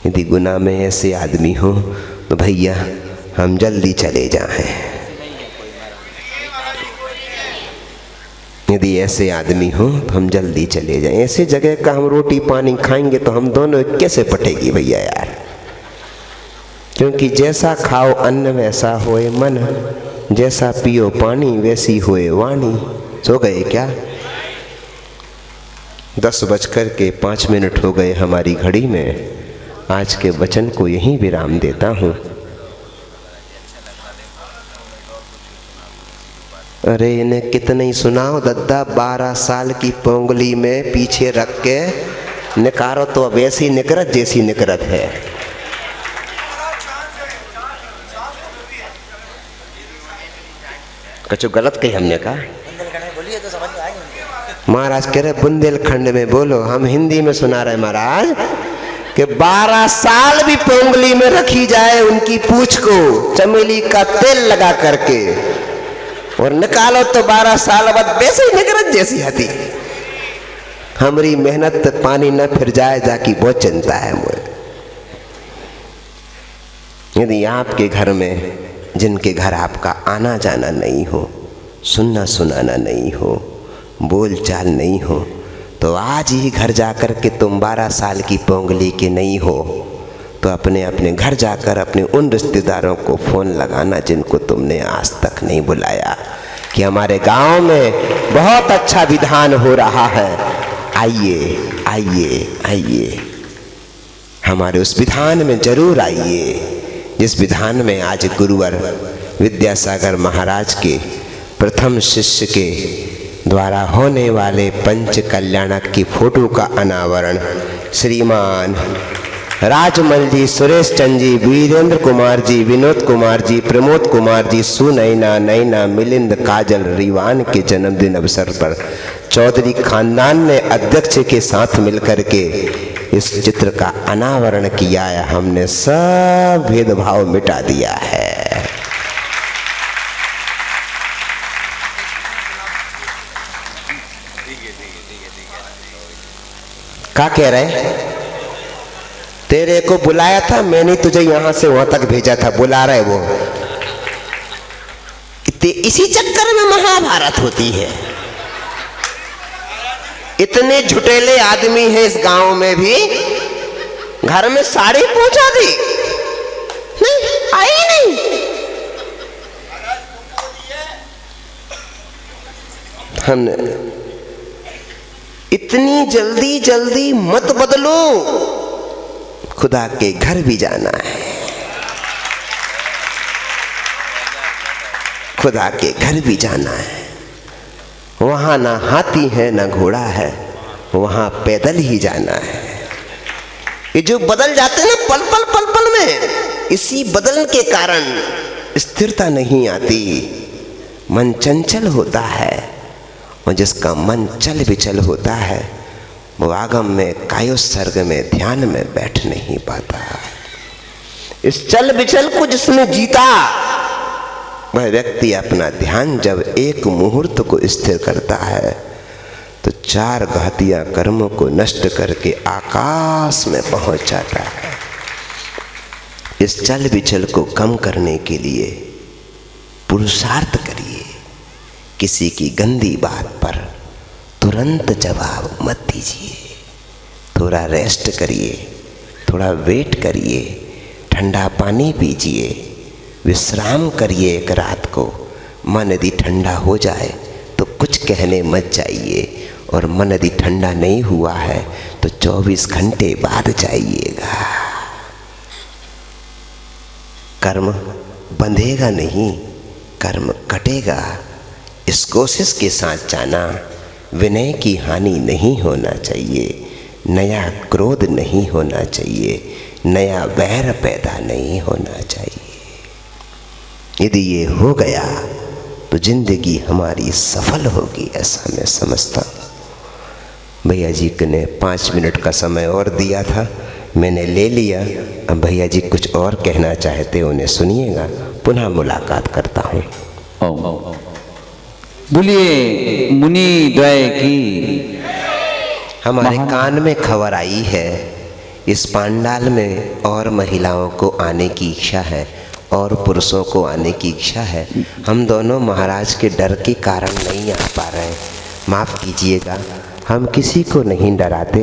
यदि गुनाह में ऐसे आदमी हो तो भैया हम जल्दी चले जाएं। यदि ऐसे आदमी हो तो हम जल्दी चले जाएं। ऐसे जगह का हम रोटी पानी खाएंगे तो हम दोनों कैसे पटेगी भैया यार। क्योंकि जैसा खाओ अन्न वैसा होए मन, जैसा पियो पानी वैसी होए वाणी। सो गए क्या? 10:05 हो गए हमारी घड़ी में। आज के वचन को यहीं विराम देता हूँ। अरे इन्हें कितने ही सुनाओ दद्दा, 12 साल की पोंगली में पीछे रख के निकारो तो अब ऐसी निकरत जैसी निकरत है। कुछ गलत कही हमने कहा? महाराज कह रहे बुंदेलखंड में बोलो। हम हिंदी में सुना रहे महाराज कि 12 साल भी पोंगली में रखी जाए उनकी पूंछ को चमेली का तेल लगा करके और निकालो तो 12 साल बाद वैसे ही निकरत जैसी हती। हमारी मेहनत पानी न फिर जाए जाकी बहुत चिंता है मुझे। यदि आपके घर में, जिनके घर आपका आना जाना नहीं हो, सुनना सुनाना नहीं हो, बोल चाल नहीं हो, तो आज ही घर जाकर के तुम 12 साल की पोंगली के नहीं हो तो अपने अपने घर जाकर अपने उन रिश्तेदारों को फ़ोन लगाना जिनको तुमने आज तक नहीं बुलाया कि हमारे गांव में बहुत अच्छा विधान हो रहा है, आइए आइए आइए, हमारे उस विधान में जरूर आइए जिस विधान में आज गुरुवर विद्यासागर महाराज के प्रथम शिष्य के द्वारा होने वाले पंच कल्याणक की फोटो का अनावरण श्रीमान राजमल जी, सुरेश चंद जी, वीरेंद्र कुमार जी, विनोद कुमार जी, प्रमोद कुमार जी, सुनैना, नैना, मिलिंद, काजल, रिवान के जन्मदिन अवसर पर चौधरी खानदान ने अध्यक्ष के साथ मिलकर के इस चित्र का अनावरण किया है। हमने सब भेदभाव मिटा दिया है। क्या कह रहे? तेरे को बुलाया था मैंने, तुझे यहां से वहां तक भेजा था, बुला रहे वो। इसी चक्कर में महाभारत होती है। इतने झुटेले आदमी हैं इस गांव में भी, घर में साड़ी पूछा दी नहीं, आई नहीं। हमने इतनी जल्दी जल्दी मत बदलो, खुदा के घर भी जाना है, खुदा के घर भी जाना है। वहां ना हाथी है ना घोड़ा है, वहां पैदल ही जाना है। ये जो बदल जाते हैं ना पल पल पल पल में, इसी बदलने के कारण स्थिरता नहीं आती, मन चंचल होता है। और जिसका मन चल विचल होता है वो आगम में कायोत्सर्ग में ध्यान में बैठ नहीं पाता। इस चल विचल को जिसने जीता वह व्यक्ति अपना ध्यान जब एक मुहूर्त को स्थिर करता है तो 4 घातिया कर्मों को नष्ट करके आकाश में पहुंच जाता है। इस चल विचल को कम करने के लिए पुरुषार्थ करिए। किसी की गंदी बात पर तुरंत जवाब मत दीजिए, थोड़ा रेस्ट करिए, थोड़ा वेट करिए, ठंडा पानी पीजिए, विश्राम करिए एक रात को। मन यदि ठंडा हो जाए तो कुछ कहने मत जाइए, और मन यदि ठंडा नहीं हुआ है तो 24 घंटे बाद जाइएगा। कर्म बंधेगा नहीं, कर्म कटेगा। इस कोशिश के साथ जाना, विनय की हानि नहीं होना चाहिए, नया क्रोध नहीं होना चाहिए, नया वैर पैदा नहीं होना चाहिए। यदि ये हो गया तो जिंदगी हमारी सफल होगी, ऐसा मैं समझता हूँ। भैया जी ने 5 मिनट का समय और दिया था, मैंने ले लिया। अब भैया जी कुछ और कहना चाहते उन्हें सुनिएगा, पुनः मुलाकात करता हूँ। बोलिए मुनि द्वय की। हमारे कान में खबर आई है इस पांडाल में और महिलाओं को आने की इच्छा है और पुरुषों को आने की इच्छा है। हम दोनों महाराज के डर के कारण नहीं आ पा रहे हैं, माफ़ कीजिएगा। हम किसी को नहीं डराते,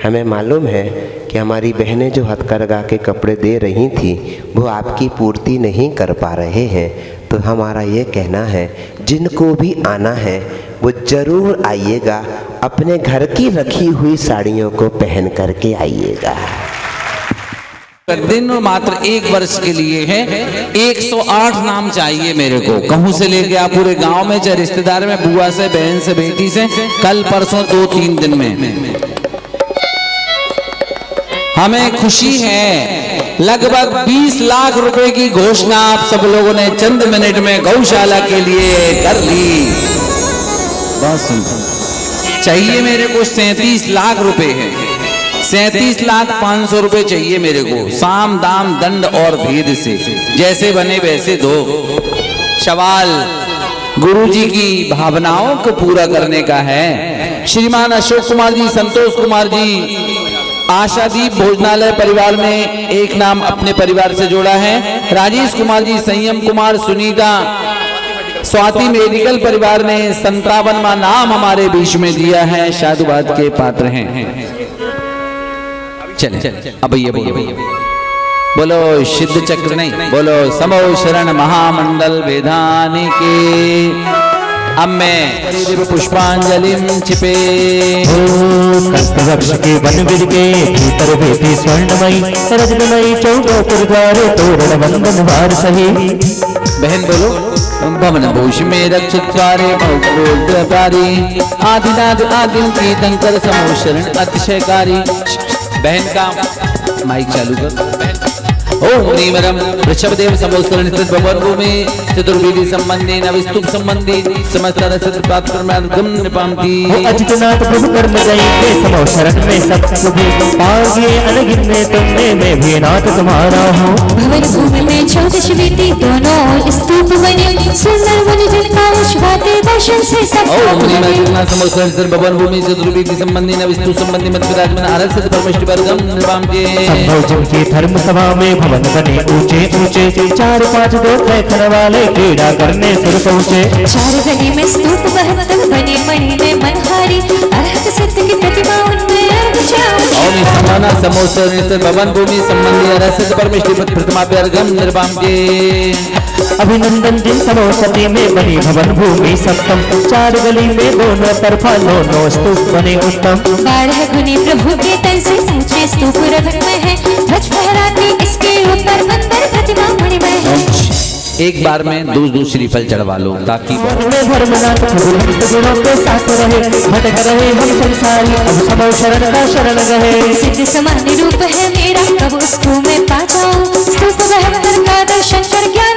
हमें मालूम है कि हमारी बहनें जो हथकरघा के कपड़े दे रही थी वो आपकी पूर्ति नहीं कर पा रहे हैं, तो हमारा ये कहना है जिनको भी आना है वो ज़रूर आइएगा, अपने घर की रखी हुई साड़ियों को पहन करके आइएगा। दिन मात्र 1 वर्ष के लिए है। 108 नाम चाहिए मेरे को, कहूं से लेके आप पूरे गांव में, चाहे रिश्तेदार में, बुआ से, बहन से, बेटी से, कल परसों 2-3 दिन में। हमें खुशी है, लगभग 20 लाख रुपए की घोषणा आप सब लोगों ने चंद मिनट में गौशाला के लिए कर ली। बस चाहिए मेरे को 37 लाख रुपए है, 37,500,000 रुपए चाहिए मेरे को, साम दाम दंड और भेद से, जैसे बने वैसे दो। सवाल गुरुजी की भावनाओं को पूरा करने का है। श्रीमान अशोक कुमार जी, संतोष कुमार जी, आशादीप भोजनालय परिवार में एक नाम अपने परिवार से जोड़ा है। राजेश कुमार जी, संयम कुमार, सुनीता, स्वाति मेडिकल परिवार ने 57वां नाम हमारे बीच में दिया है, साधुवाद के पात्र हैं। चले अब ये बोलो सिद्ध चक्र नहीं, बोलो समो शरण महामंडल वेदानी के। अब मैं पुष्पांजलि छिपे कल्पवृक्ष के वन बिर के भीतर बेटी स्वर्णमयी रजतमयी चौकोर द्वारे तोरण वंदन वार सही। बहन बोलो भवन भूष में रक्षित कार्य व्यापारी आदिनाद आदिम की तंकर समोशरण अतिशयकारी। बहन का माइक चालू कर। ओम नीमरम वृषभदेव समोस्तरण स्थित भवन भूमि चतुर्वेदी संबंधी नविस्तुप संबंधी समस्त रसद प्राप्त कर्म निपामती। अजितनाथ प्रभु कर्म जय के समोशरण में सब शुभे पागे अनगिन में तुमने मैं भी नाथ तुम्हारा हूँ। भवन भूमि में 14 बेटी दोनों स्तूप बने सुंदर वन जल का विश्वाते दर्शन से सब। ओम नीमरम समोस्तरण स्थित भवन भूमि चतुर्वेदी संबंधी नविस्तुप संबंधी मत विराजमान आरसित परमेष्टि वर्गम निपामती। संभोजन की धर्म सभा में भवन बने ऊंचे ऊंचे 4-5 गोत्र वाले क्रीड़ा करने सुर पहुंचे। 4 गली में स्तूप 72 बने मणि में मनहारी अरहत सत्य की प्रतिमा उनमें ओम समाना समोस्तरण भवन भूमि संबंधी अरहत परमेष्टि प्रतिमा वर्गम निपामती। अभिनंदन जिन समोसती में बनी भवन भूमि सप्तम 4 गली में दोनों तरफा 9 स्तूप बने उत्तम। 12 गुनी प्रभु के तन से ऊंचे स्तूप रखत में है ध्वज फहराती इसके ऊपर मंदिर प्रतिमा मणिमय है। एक बार में दूसरी फल चढ़वा लो ताकि धर्मनाथ गुणों के साथ रहे भटक रहे हम संसारी अब समो शरण का शरण रहे। सिद्ध समान रूप है मेरा कब उसको मैं पा जाऊं स्तूप 72 का दर्शन कर ज्ञान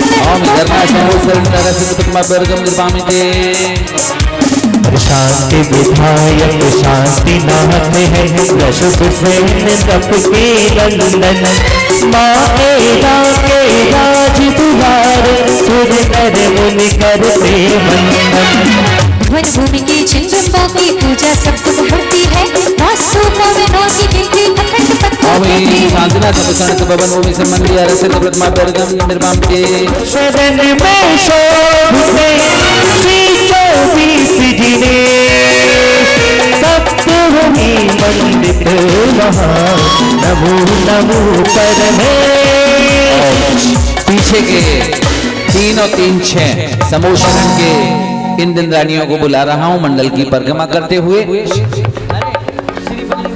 शांति विधायक शांति नाथ है रशुभ सेन तप के लंदन माए के राज दुआर सुर कर मुनि करते वंदन। वन भूमि की चिंतन की पूजा सबको होती है 9 स्तूपों में 9 की गिनती अखंड पत्थर साधना समसरण भवन भूमि संबंधी अरसित प्रतिमा वर्गम निर्माण के शरण में शोभते श्री 24 जिने सप्तभूमि मंडित वहाँ नमो नमो परमे। पीछे के 3 और 3 6 समोशरण के इन दिन रानियों को बुला रहा हूं मंडल की परिक्रमा करते हुए।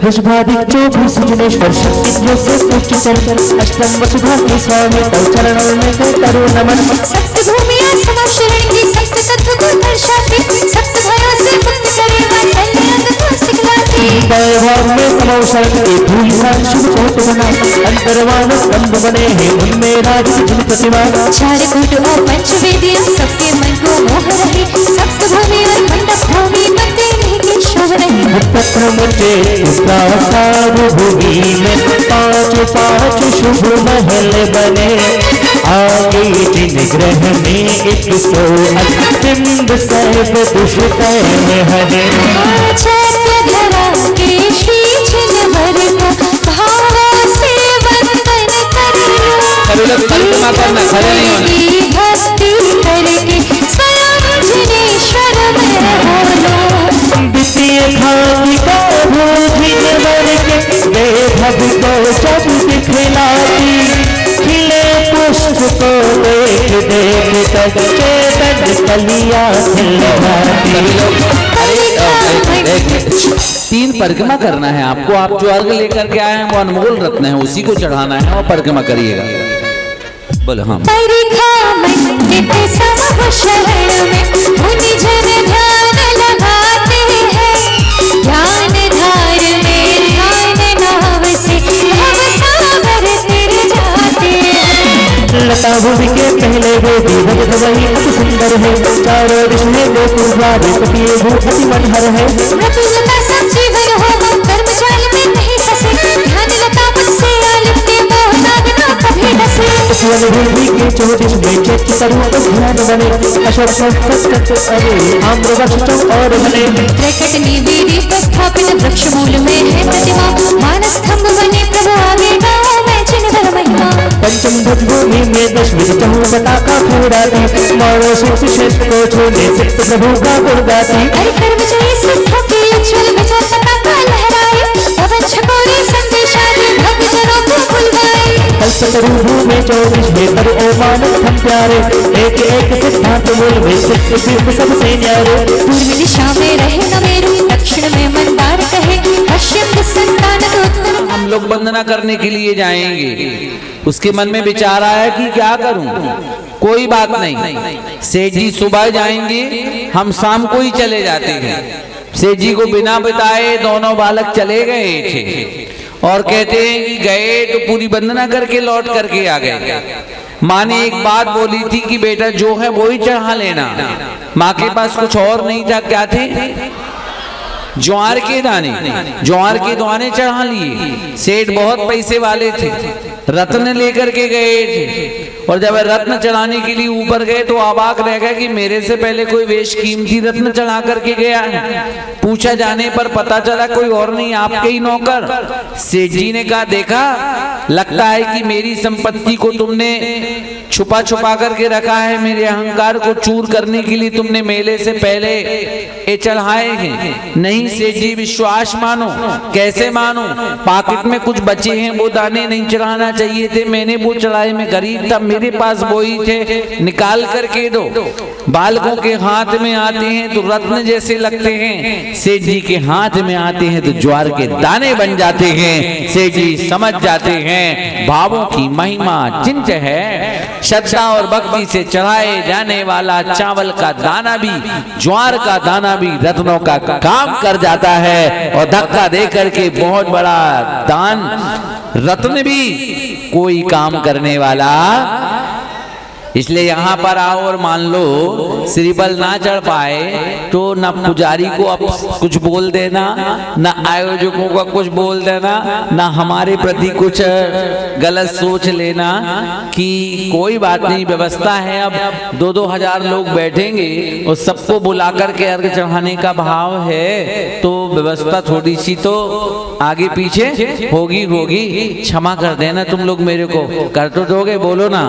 वृषभादिक 24 जिनेश्वर शक्ति से पुष्टि चरण अष्टम वसुधा के स्वामी तव चरणों में करो नमन। सप्त भूमिया समोशरण की सप्त तत्व को दर्शाती सप्त भयों से मुक्त करे वात्सल्य अंग को सिखलाती। वैभव में समोशरण के भूल शुभ कोट बना अंतरवान स्तंभ बने हैं उनमें राज जिन प्रतिमा। 4 कूट और पंचवेदियां सबके मन को मोह रही सप्त भूमि और मंडप भूमि मंदिर की शोभ रही। पत्र मुझे सार्वभूमि में 5 शुभ महल बने आगे जिन ग्रह में 100 अतिबिंब सर्व दुष्ट हरे। धरा के श्री छिन्नवर को भाव से वंदन करियो भक्ति करके स्वयं जिनेश्वर में बोलो। द्वितीय खान का भोजिन वर के भव को जब दिखलाती, खिले पुष्प को देख देख कर चेतन कलियां खिल जाती। तीन परिक्रमा करना है आपको। आप जो अर्घ लेकर के आए हैं वो अनमोल रत्न है, उसी को चढ़ाना है और परिक्रमा करिएगा। बोलो हाँ। शरण में मुनि जन ध्यान लगाते हैं, ध्यान धार में ध्यान नाव से भव सागर तर जाते हैं। लता भूमि के पहले वो भगत वही अति सुंदर है, चारों दिश में वो पुरवारी कपिए वो अति मनहर है। लता सब जीवन हो कर्मचारी में नहीं फंसे, ध्यान लता मुझसे आलिप्ते मोह साधना कभी डसे। वन भूमि के चौदिश में चैत्र तरुण ध्यान बने, अशोक सत्सत अरे आम्र वृक्ष और बने। त्रैकट निवेदी स्थापित वृक्ष मूल में है प्रतिमा, मानस स्तंभ बने प्रभु आगे गाँव में जिनवर महिमा। पंचम भूमि में दशविध चहुबता का फूराती, मारो सुख क्षेत्र को छोड़े सिद्ध प्रभु का गुण गाती। अरे कर्मचारी सिद्धों के उज्ज्वल विजय पताका लहराए, पवन छकोरे संदेशा दे भक्त जनों को बुलवाए। कल्पतरु में 24 बेहतर ओ मानव हम प्यारे, एक एक सिद्धांत मूल में सिद्ध सबसे न्यारे। पूर्व दिशा में रहे न मेरु, दक्षिण में मंदार कहे, पश्चिम संतान उत्तर। हम लोग वंदना करने के लिए जाएंगे, उसके मन में विचार आया कि क्या करूं। कोई बात नहीं, सेठ जी सुबह जाएंगे, हम शाम को ही चले जाते हैं। सेठ जी को बिना बताए दोनों बालक चले गए थे और कहते हैं कि गए तो पूरी वंदना करके लौट करके आ गए। माँ ने एक बात बोली थी कि बेटा जो है वो ही चढ़ा लेना। माँ के पास कुछ और नहीं था, क्या थे? ज्वार के दाने। ज्वार के दाने चढ़ा लिए। सेठ बहुत पैसे वाले थे, रत्न लेकर के गए थे और जब रत्न चढ़ाने के लिए ऊपर गए तो अबाक रह गए कि मेरे से पहले कोई वेश कीमती रत्न चढ़ा करके गया है। पूछा जाने पर पता चला कोई और नहीं, आपके ही नौकर। सेठ जी ने कहा देखा, लगता है कि मेरी संपत्ति को तुमने छुपा छुपा करके रखा है, मेरे अहंकार को चूर करने के लिए तुमने मेले से पहले ये चढ़ाए हैं। नहीं सेठ जी, विश्वास मानो। कैसे मानो? पॉकेट में कुछ बचे हैं, वो दाने नहीं चढ़ाना चाहिए थे, मैंने वो चढ़ाए। में गरीब था, मेरे पास वो ही थे, निकाल करके दो। बालकों के हाथ में आते हैं तो रत्न जैसे लगते हैं, सेठ जी के हाथ में आते हैं तो ज्वार के दाने बन जाते हैं। सेठ जी समझ जाते हैं भावों की महिमा चिंच है। श्रद्धा और भक्ति से चढ़ाए जाने वाला चावल का दाना भी, ज्वार का दाना भी रत्नों का काम कर जाता है और धक्का दे करके बहुत बड़ा दान रत्न भी कोई काम करने वाला। इसलिए यहाँ पर आओ और मान लो श्रीबल ना चढ़ पाए तो न पुजारी को अब कुछ बोल देना, न आयोजकों का कुछ बोल देना, न हमारे प्रति कुछ गलत सोच लेना कि कोई बात नहीं, व्यवस्था है। अब 2-2 हजार लोग बैठेंगे और सबको बुला करके अर्घ चढ़ाने का भाव है तो व्यवस्था थोड़ी सी तो आगे पीछे होगी। क्षमा कर देना तुम लोग मेरे को, कर तो दोगे? बोलो ना।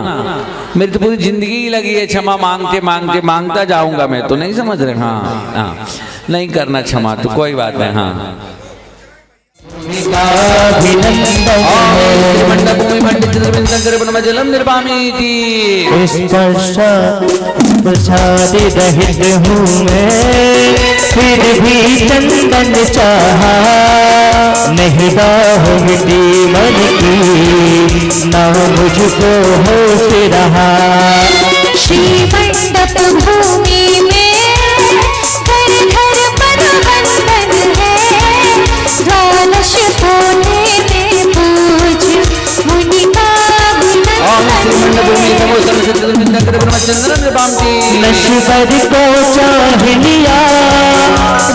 मेरी तो पूरी जिंदगी ही लगी है क्षमा मांगते मांगते, मांगता जाऊंगा मैं तो। नहीं समझ रहे? हाँ, नहीं करना क्षमा तो कोई बात नहीं। हाँ, जलम निर्वामीति रहित हूँ मैं, फिर भी चंदन चाहा, नहीं दाह मिटी मन की, ना मुझको होश रहा। श्री मंडप भूमि में घर घर पर बंधन है, द्वादश कोने में पूज मुनि का नश्वर को चाह लिया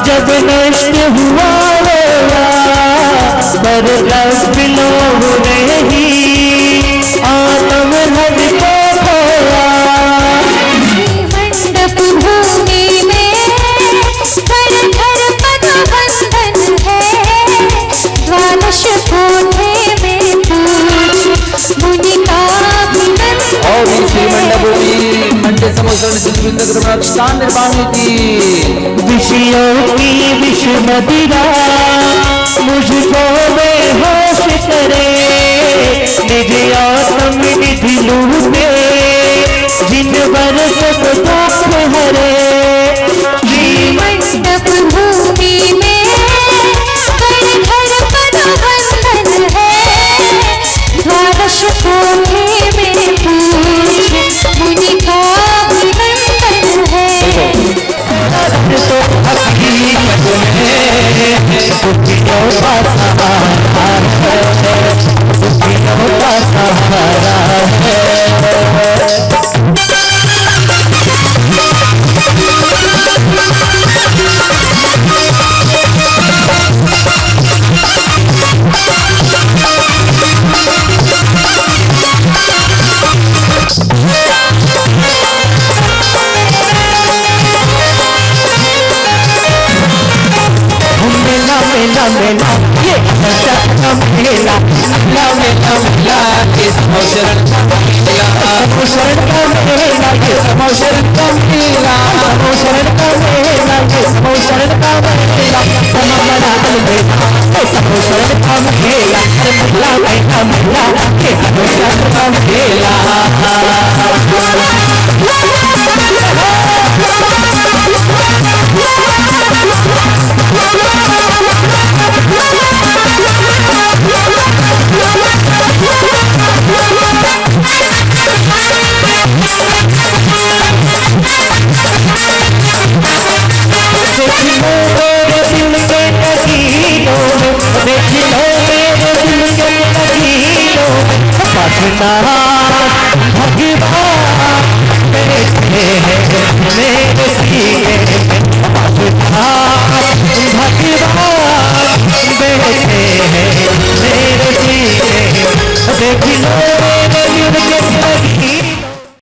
जब नष्ट हुआ रोया, पर लोग नहीं आत्म हर को खोया। मंडप भूमि में घर घर पद बंधन है, द्वादश कोने में पूज मुनि का विषयों की विष मदिरा मुझको बेहोश मोक्ष करे, निज आत्म निधि लूटे, जिन पर सब दुख हरे। मंडप भूमि में घर बंधन है, द्वादश कोठे में पूछ मुनि का अभिनंदन है। तो हकीकत में दुखियों का सहारा है, दुखियों का सहारा है। मेला मेला ये का मेला, मेला मेला मेला ये समोशरण का मेला, समोशरण का मेला ये समोशरण का मेला, समोशरण का मेला ये समोशरण का मेला, सममना मेला ये समोशरण का मेला, मेला मेला मेला ये समोशरण का मेला।